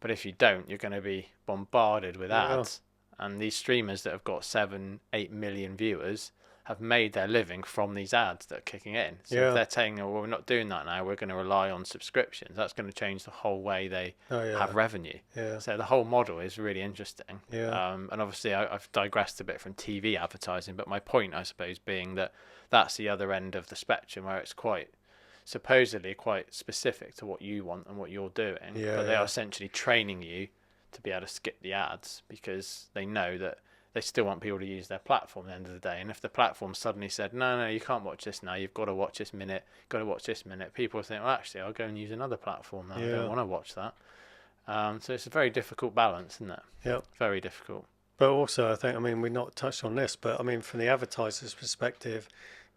but if you don't, you're going to be bombarded with ads. And these streamers that have got 7-8 million viewers have made their living from these ads that are kicking in. So if they're saying, well, we're not doing that now, we're going to rely on subscriptions, that's going to change the whole way they have revenue. So the whole model is really interesting. And obviously I've digressed a bit from TV advertising, but my point, I suppose, being that that's the other end of the spectrum, where it's supposedly quite specific to what you want and what you're doing. But they are essentially training you to be able to skip the ads, because they know that they still want people to use their platform at the end of the day. And if the platform suddenly said, no, you can't watch this now, you've got to watch this minute, people think, well, actually, I'll go and use another platform now. I don't want to watch that. So it's a very difficult balance, isn't it? Yeah. Very difficult. But also, I think, we've not touched on this, but from the advertiser's perspective,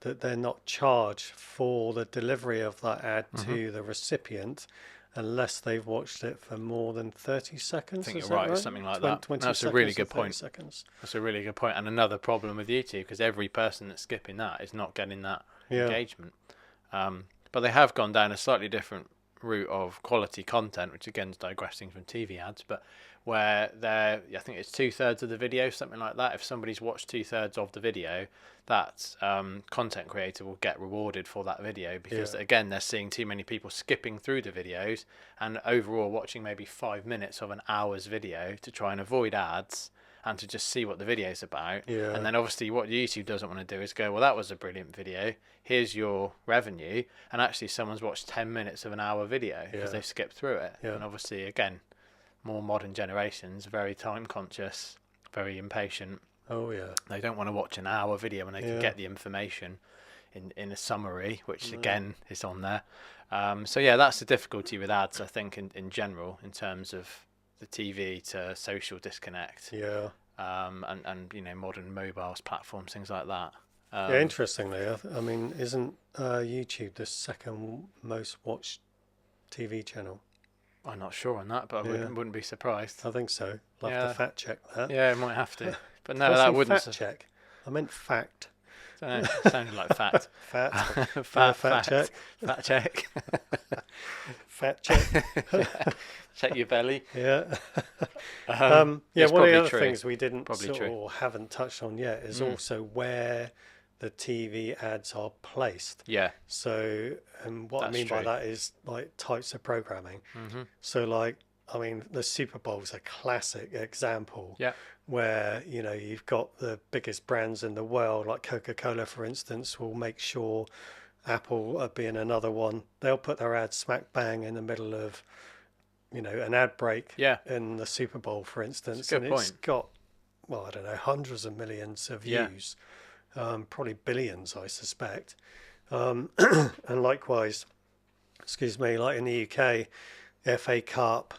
that they're not charged for the delivery of that ad to the recipient unless they've watched it for more than 30 seconds. I think you're right, something like that. That's a really good point. That's a really good point. And another problem with YouTube, because every person that's skipping that is not getting that engagement. But they have gone down a slightly different route of quality content, which again is digressing from TV ads, but where I think it's 2/3 of the video, something like that. If somebody's watched 2/3 of the video, that content creator will get rewarded for that video, because again, they're seeing too many people skipping through the videos and overall watching maybe 5 minutes of an hour's video to try and avoid ads and to just see what the video's about. And then obviously what YouTube doesn't want to do is go, well, that was a brilliant video, here's your revenue, and actually someone's watched 10 minutes of an hour video because they've skipped through it. And obviously, again, more modern generations, very time conscious, very impatient. Oh yeah. They don't want to watch an hour video when they can Yeah. get the information in a summary, which again is on there. So yeah, that's the difficulty with ads, I think, in general, in terms of the TV to social disconnect. Yeah. And modern mobiles, platforms, things like that. Yeah, interestingly, I mean, isn't YouTube the second most watched TV channel? I'm not sure on that, but I wouldn't be surprised. I think so. I'll have Yeah. to fact check that. Yeah, it might have to. But no, Did I that say wouldn't. fact check. I meant fact. Sounded like fact. Fact. Fact check. Fact check. Fact check. Check your belly. Yeah. it's Yeah. One of the probably other true. things we didn't Probably true. or haven't touched on yet is also where the TV ads are placed. Yeah. So, and what I That's mean by true. that is like types of programming. So, like, I mean, the Super Bowl's a classic example. Yeah. Where you've got the biggest brands in the world, like Coca-Cola, for instance, will make sure Apple being another one. They'll put their ad smack bang in the middle of, an ad break. Yeah. In the Super Bowl, for instance, It's a good and it's point. got, well, I don't know, hundreds of millions of Yeah. views, probably billions, I suspect. And likewise, excuse me, like in the UK, FA Cup,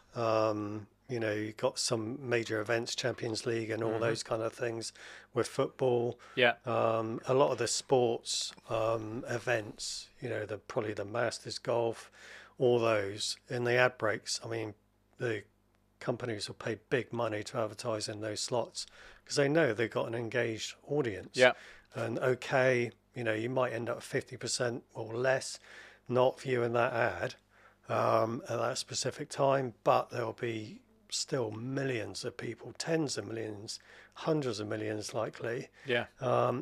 you've got some major events, Champions League and all those kind of things with football. Yeah. A lot of the sports events, probably the Masters golf, all those in the ad breaks. I mean, the companies will pay big money to advertise in those slots because they know they've got an engaged audience. Yeah. And you might end up 50% or less not viewing that ad at that specific time, but there'll be still millions of people, tens of millions, hundreds of millions likely, Yeah.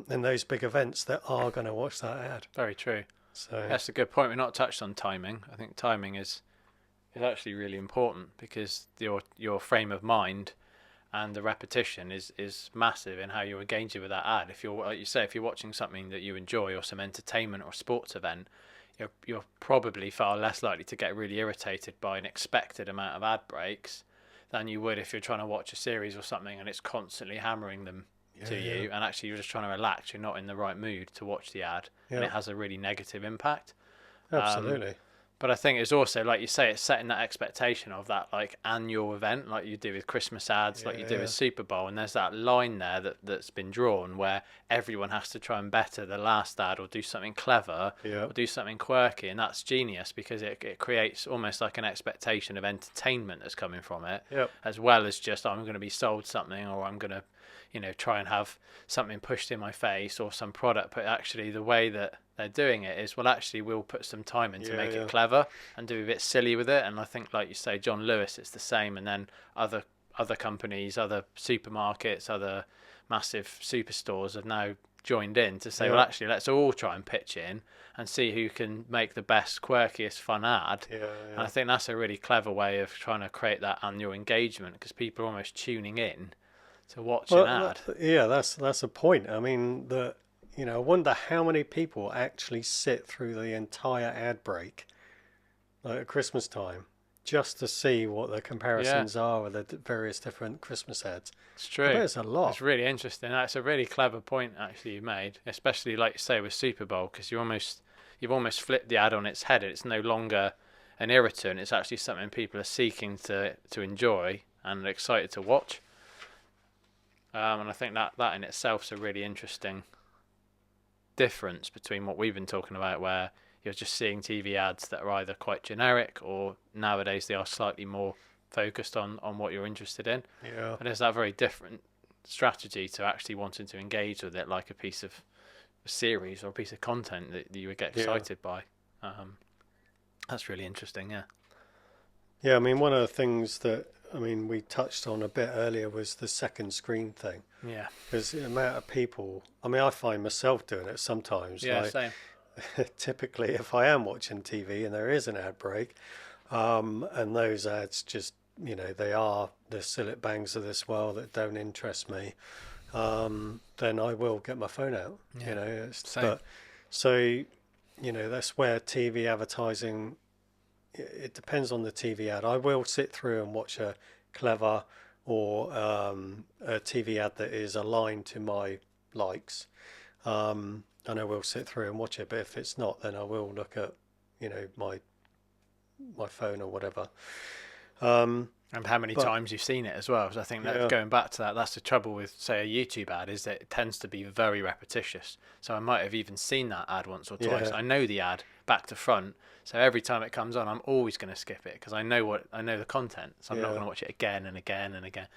in those big events that are going to watch that ad. Very true. So That's a good point. We've not touched on timing. I think timing is actually really important because your frame of mind and the repetition is massive in how you're engaging with that ad. If you're, like you say, if you're watching something that you enjoy or some entertainment or sports event, you're probably far less likely to get really irritated by an expected amount of ad breaks than you would if you're trying to watch a series or something and it's constantly hammering them to you, and actually you're just trying to relax. You're not in the right mood to watch the ad, and it has a really negative impact. absolutely. But I think it's also, like you say, it's setting that expectation of that like annual event, like you do with Christmas ads, like you do with Super Bowl, and there's that line there that's been drawn where everyone has to try and better the last ad or do something clever or do something quirky, and that's genius because it creates almost like an expectation of entertainment that's coming from it, as well as just I'm going to be sold something or I'm going to try and have something pushed in my face or some product. But actually the way that they're doing it is, well, actually we'll put some time in to make it clever and do a bit silly with it. And I think, like you say, John Lewis, it's the same. And then other companies, other supermarkets, other massive superstores have now joined in to say, well, actually, let's all try and pitch in and see who can make the best, quirkiest, fun ad. And I think that's a really clever way of trying to create that annual engagement because people are almost tuning in to watch an ad. That's a point. I mean, I wonder how many people actually sit through the entire ad break, like at Christmas time, just to see what the comparisons are with the various different Christmas ads. It's true. I bet it's a lot. It's really interesting. That's a really clever point actually you made, especially like you say with Super Bowl, because you've almost flipped the ad on its head. It's no longer an irritant. It's actually something people are seeking to enjoy and are excited to watch. And I think that in itself is a really interesting difference between what we've been talking about, where you're just seeing TV ads that are either quite generic or nowadays they are slightly more focused on what you're interested in. Yeah. And there's that very different strategy to actually wanting to engage with it like a piece of a series or a piece of content that you would get excited by. That's really interesting, yeah. Yeah, I mean, one of the things that we touched on a bit earlier was the second screen thing. Yeah. Because the amount of people, I find myself doing it sometimes. Yeah, same. Typically, if I am watching TV and there is an ad break, and those ads just, they are the sillet bangs of this world that don't interest me, then I will get my phone out. Yeah. So, that's where TV advertising, it depends on the TV ad. I will sit through and watch a clever or a TV ad that is aligned to my likes, and I will sit through and watch it. But if it's not, then I will look at, my phone or whatever. And how many times you've seen it as well. So I think that going back to that, that's the trouble with, say, a YouTube ad, is that it tends to be very repetitious. So I might have even seen that ad once or twice. I know the ad back to front. So every time it comes on, I'm always going to skip it because I know the content. So I'm not going to watch it again and again and again.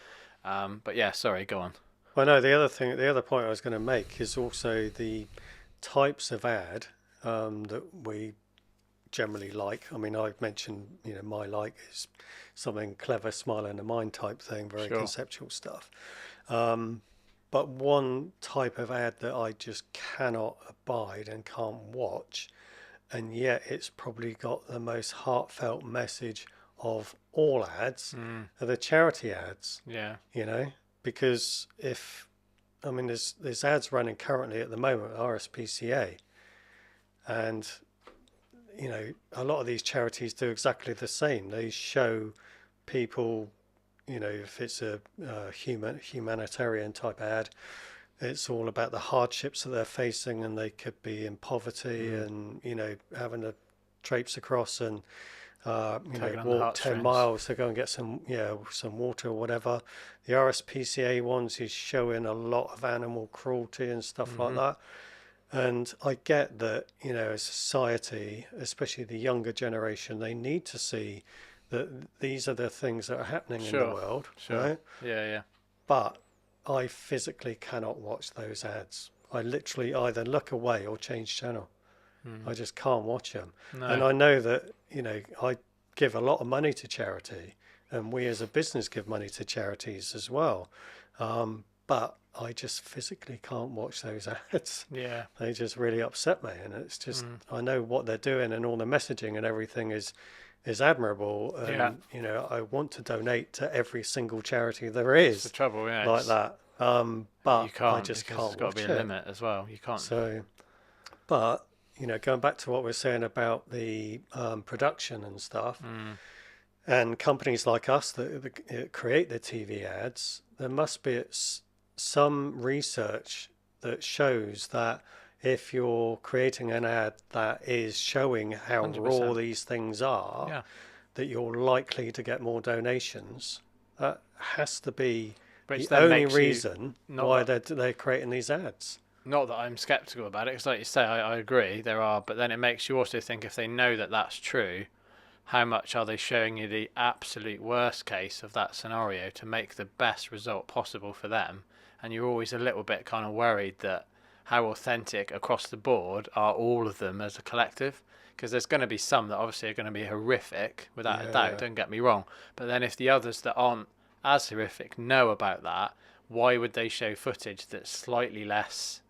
But yeah, sorry, go on. Well, no, the other point I was going to make is also the types of ad that we generally like. I mean, I've mentioned, my like is something clever, smile in the mind type thing, very conceptual stuff. But one type of ad that I just cannot abide and can't watch, and yet it's probably got the most heartfelt message of all ads, are the charity ads. Yeah. Because there's ads running currently at the moment, RSPCA, and a lot of these charities do exactly the same. They show people, if it's a humanitarian type ad, it's all about the hardships that they're facing, and they could be in poverty and having to traipse across and walk 10 miles to go and get some water or whatever. The RSPCA ones is showing a lot of animal cruelty and stuff like that. And I get that, as a society, especially the younger generation, they need to see that these are the things that are happening in the world. Right? Yeah. But I physically cannot watch those ads. I literally either look away or change channel. I just can't watch them. No. And I know that, I give a lot of money to charity, and we as a business give money to charities as well. But I just physically can't watch those ads. Yeah. They just really upset me. And it's just, I know what they're doing and all the messaging and everything is admirable. And, I want to donate to every single charity there is. That's the trouble, like that. But you can't, I just can't watch it. There's got to be a limit as well. You can't. So, but, going back to what we're saying about the production and stuff, and companies like us that create the TV ads, there must be some research that shows that if you're creating an ad that is showing how 100%. raw these things are, that you're likely to get more donations. That has to be the only reason why they're creating these ads. Not that I'm sceptical about it, because like you say, I agree there are, but then it makes you also think, if they know that that's true, how much are they showing you the absolute worst case of that scenario to make the best result possible for them? And you're always a little bit kind of worried that how authentic across the board are all of them as a collective, because there's going to be some that obviously are going to be horrific without a doubt, don't get me wrong, but then if the others that aren't as horrific know about that, why would they show footage that's slightly less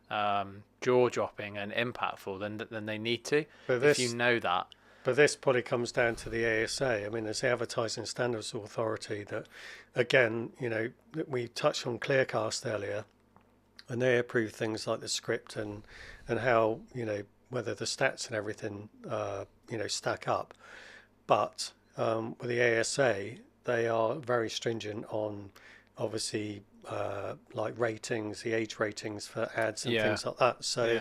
jaw-dropping and impactful than they need to, if you know that? But this probably comes down to the ASA. I mean, there's the Advertising Standards Authority that, again, we touched on Clearcast earlier, and they approve things like the script and how, whether the stats and everything, stack up. But with the ASA, they are very stringent on, obviously, like ratings, the age ratings for ads and things like that. So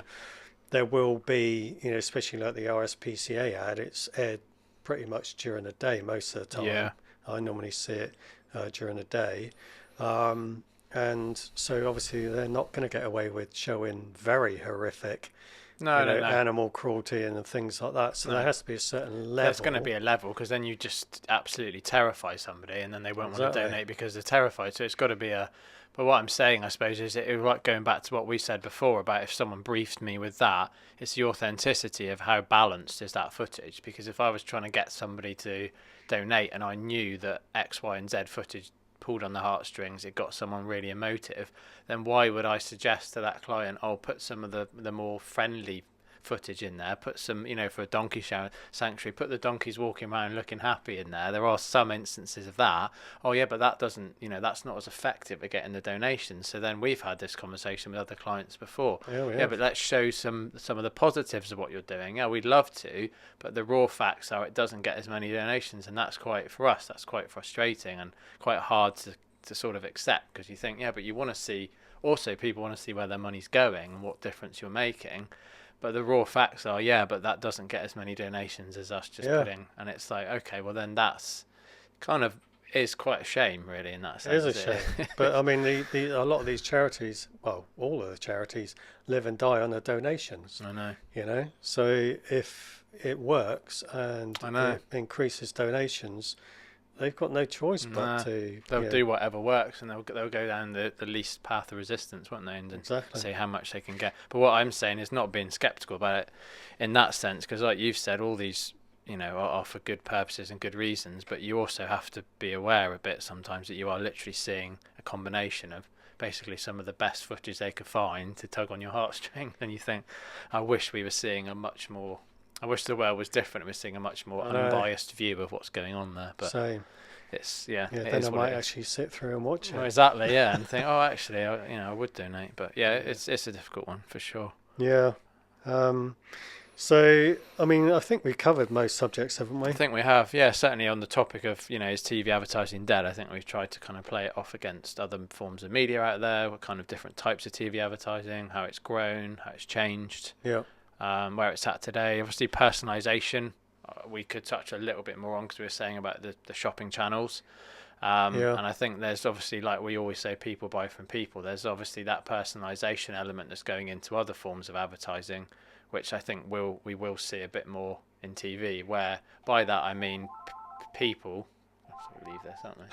there will be, especially like the RSPCA ad, it's aired pretty much during the day most of the time. Yeah. I normally see it during the day. And so obviously they're not going to get away with showing very horrific animal cruelty and things like that. So there has to be a certain level. There's going to be a level, because then you just absolutely terrify somebody, and then they won't want to donate because they're terrified. So it's got to be But what I'm saying, I suppose, is like going back to what we said before about if someone briefed me with that, it's the authenticity of how balanced is that footage. Because if I was trying to get somebody to donate and I knew that X, Y, and Z footage pulled on the heartstrings, it got someone really emotive, then why would I suggest to that client, put some of the more friendly footage in there, put some, for a donkey sanctuary, put the donkeys walking around looking happy in there. There are some instances of that. But that doesn't, that's not as effective at getting the donations. So then we've had this conversation with other clients before. But let's show some of the positives of what you're doing. Yeah, we'd love to, but the raw facts are it doesn't get as many donations, and that's quite frustrating and quite hard to to sort of accept, because you think, yeah, but you want to see, also people want to see where their money's going and what difference you're making. But the raw facts are, yeah, but that doesn't get as many donations as us just putting. And it's like, okay, well then that's kind of is quite a shame, really, in that sense. It is a shame. But I mean, a lot of these charities, well, all of the charities live and die on the donations. I know. You know, so if it works and I know. it increases donations, they've got no choice but to. They'll do whatever works, and they'll go down the least path of resistance, won't they? And Exactly. see how much they can get. But what I'm saying is not being sceptical about it in that sense, because like you've said, all these, you know, are for good purposes and good reasons, but you also have to be aware a bit sometimes that you are literally seeing a combination of basically some of the best footage they could find to tug on your heartstrings, and you think, I wish we were seeing a much more, I wish the world was different, we're seeing a much more unbiased view of what's going on there. But same. It's then is I what might it is. actually sit through and watch it. Well, exactly, yeah, and think, oh, actually, I would donate, but yeah, it's a difficult one for sure. Yeah. So, I mean, I think we covered most subjects, haven't we? I think we have, yeah, certainly on the topic of, you know, is TV advertising dead? I think we've tried to kind of play it off against other forms of media out there, what kind of different types of TV advertising, how it's grown, how it's changed, Yeah. where it's at today. Obviously, personalisation, we could touch a little bit more on, because we were saying about the shopping channels. And I think there's obviously, like we always say, people buy from people. There's obviously that personalisation element that's going into other forms of advertising, which I think we will see a bit more in TV, where by that I mean people. Let's leave this, aren't we?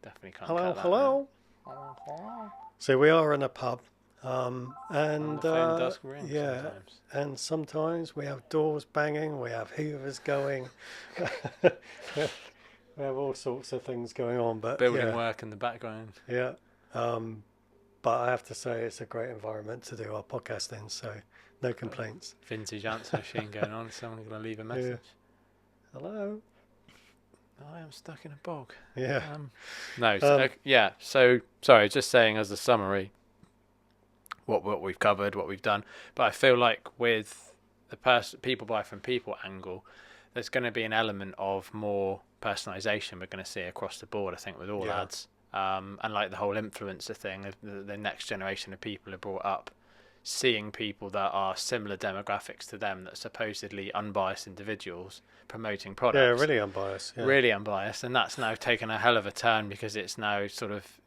Definitely can't cut that. Hello. So we are in a pub, and the phone does ring sometimes. and sometimes we have doors banging, we have hoovers going, we have all sorts of things going on. But Building work in the background. Yeah. But I have to say it's a great environment to do our podcast in, so no complaints. Vintage answer machine going on. Is someone going to leave a message? Hello. I am stuck in a bog. Yeah. No. So, yeah. So sorry, just saying as a summary, what we've covered, what we've done. But I feel like with the people buy from people angle, there's going to be an element of more personalisation we're going to see across the board. I think with all ads. And like the whole influencer thing, the next generation of people are brought up seeing people that are similar demographics to them, that are supposedly unbiased individuals promoting products. Yeah, really unbiased. Yeah. Really unbiased, and that's now taken a hell of a turn, because it's now sort of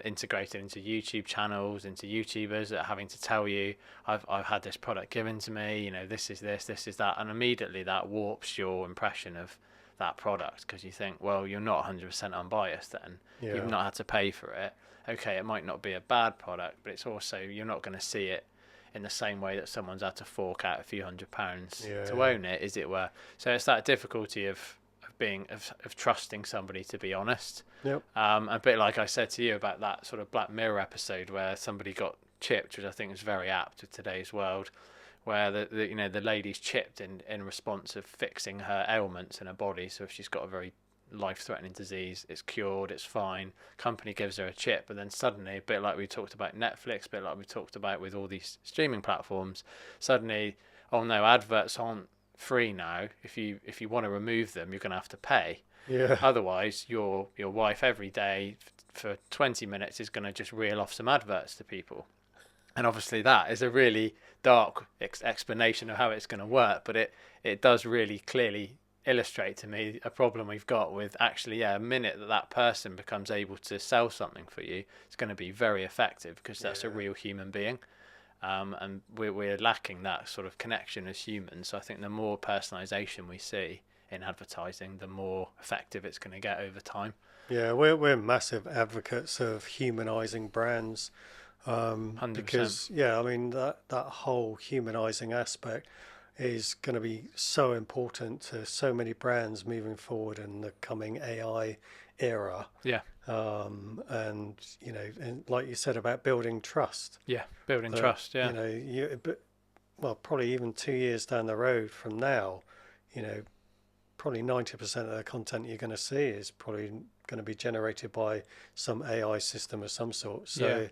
integrated into YouTube channels, into YouTubers that are having to tell you, I've had this product given to me, you know, this is this is that, and immediately that warps your impression of that product, because you think, well, you're not 100% unbiased then. You've not had to pay for it. Okay, it might not be a bad product, but it's also, you're not going to see it in the same way that someone's had to fork out a few £100 to own it, as it were. So it's that difficulty of trusting somebody to be honest. Yep. A bit like I said to you about that sort of Black Mirror episode where somebody got chipped, which I think is very apt with today's world, where the lady's chipped in response of fixing her ailments in her body. So if she's got a very life-threatening disease, it's cured, it's fine. Company gives her a chip, but then suddenly, a bit like we talked about Netflix, a bit like we talked about with all these streaming platforms, suddenly, oh no, adverts aren't free now. If you want to remove them, you're going to have to pay. Yeah. Otherwise, your wife every day for 20 minutes is going to just reel off some adverts to people. And obviously that is a really dark explanation of how it's going to work, but it does really clearly illustrate to me a problem we've got with actually, a minute that person becomes able to sell something for you, it's going to be very effective, because that's a real human being. And we're lacking that sort of connection as humans. So I think the more personalisation we see in advertising, the more effective it's going to get over time. Yeah, we're massive advocates of humanising brands. 100%. Because I mean that whole humanizing aspect is going to be so important to so many brands moving forward in the coming AI era. Yeah. And you know, and like you said about building trust. Yeah, building trust. Yeah. You know, probably even 2 years down the road from now, you know, probably 90% of the content you're going to see is probably going to be generated by some AI system of some sort. So.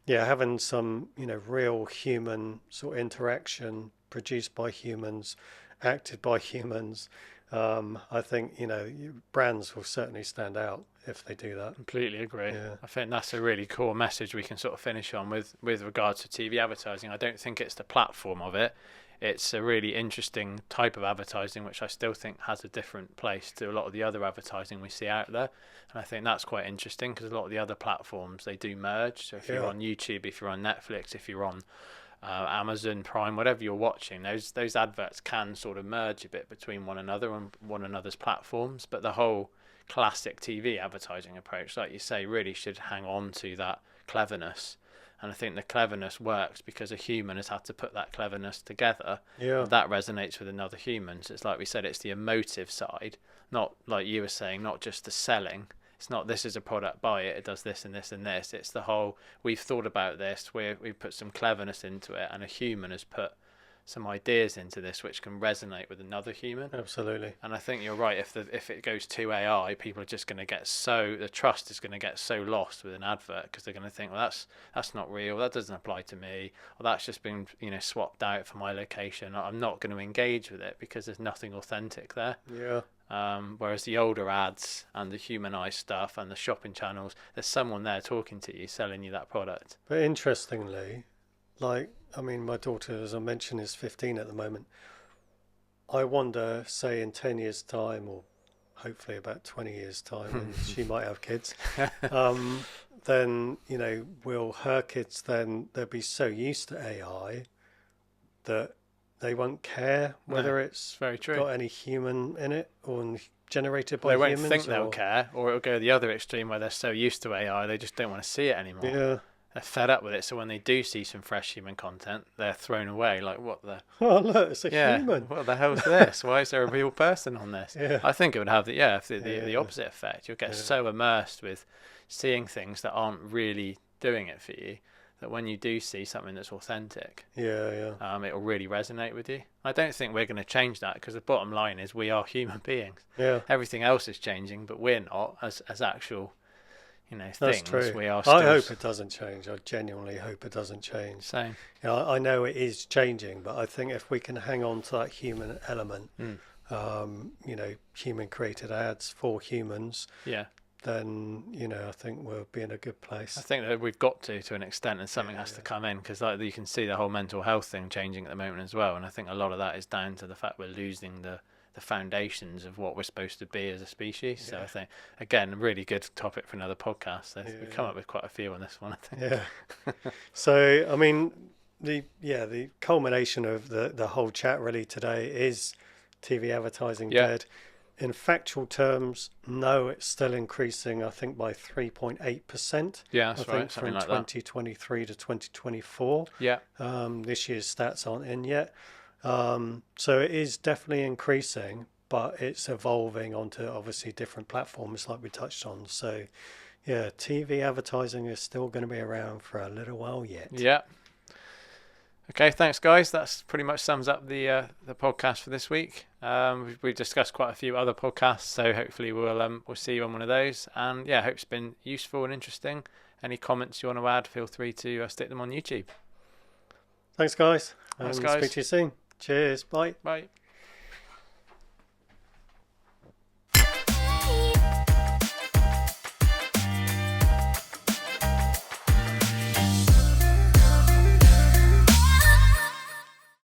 Yeah, having some, you know, real human sort of interaction produced by humans, acted by humans, I think, brands will certainly stand out if they do that. Completely agree. Yeah. I think that's a really cool message we can sort of finish on with regards to TV advertising. I don't think it's the platform of it. It's a really interesting type of advertising, which I still think has a different place to a lot of the other advertising we see out there. And I think that's quite interesting because a lot of the other platforms, they do merge. So if you're on YouTube, if you're on Netflix, if you're on Amazon Prime, whatever you're watching, those adverts can sort of merge a bit between one another and one another's platforms. But the whole classic TV advertising approach, like you say, really should hang on to that cleverness. And I think the cleverness works because a human has had to put that cleverness together. Yeah. That resonates with another human. So it's like we said, it's the emotive side, not like you were saying, not just the selling. It's not this is a product, buy it, it does this and this and this. It's the whole, we've thought about this, we've put some cleverness into it, and a human has put some ideas into this which can resonate with another human. Absolutely. And I think you're right. If it goes to AI, people are just going to get the trust is going to get so lost with an advert because they're going to think, well, that's not real. That doesn't apply to me. Or that's just been swapped out for my location. I'm not going to engage with it because there's nothing authentic there. Yeah. Whereas the older ads and the humanized stuff and the shopping channels, there's someone there talking to you, selling you that product. But interestingly, my daughter, as I mentioned, is 15 at the moment. I wonder, say in 10 years' time, or hopefully about 20 years' time, when she might have kids, then, will her kids then, they'll be so used to AI that they won't care whether it's very true. got any human in it or generated by humans. They humans. won't think they'll care, or it'll go the other extreme where they're so used to AI, they just don't want to see it anymore. Yeah. They're fed up with it, so when they do see some fresh human content, they're thrown away. Like, what the? Oh, look, it's a human. What the hell's this? Why is there a real person on this? Yeah. I think it would have the opposite effect. You'll get so immersed with seeing things that aren't really doing it for you that when you do see something that's authentic, it'll really resonate with you. I don't think we're going to change that because the bottom line is we are human beings. Yeah. Everything else is changing, but we're not as actual. That's things. True. We are still... I hope it doesn't change. I genuinely hope it doesn't change. Same. I know it is changing, but I think if we can hang on to that human element, human created ads for humans, then I think we'll be in a good place. I think that we've got to an extent, and something has to come in because you can see the whole mental health thing changing at the moment as well, and I think a lot of that is down to the fact we're losing the foundations of what we're supposed to be as a species. So I think, again, a really good topic for another podcast. We've come up with quite a few on this one, I think. Yeah. So, I mean, the culmination of the whole chat really today is TV advertising dead. In factual terms, no, it's still increasing, I think, by 3.8%. Yeah, that's right. From 2023 to 2024. Yeah. This year's stats aren't in yet. So it is definitely increasing, but it's evolving onto obviously different platforms like we touched on. So TV advertising is still going to be around for a little while yet. Yeah. Okay, thanks guys. That's pretty much sums up the podcast for this week. We've discussed quite a few other podcasts, so hopefully we'll see you on one of those. And I hope it's been useful and interesting. Any comments you want to add, feel free to stick them on YouTube. Thanks guys. Thanks guys. Speak to you soon. Cheers. Bye. Bye.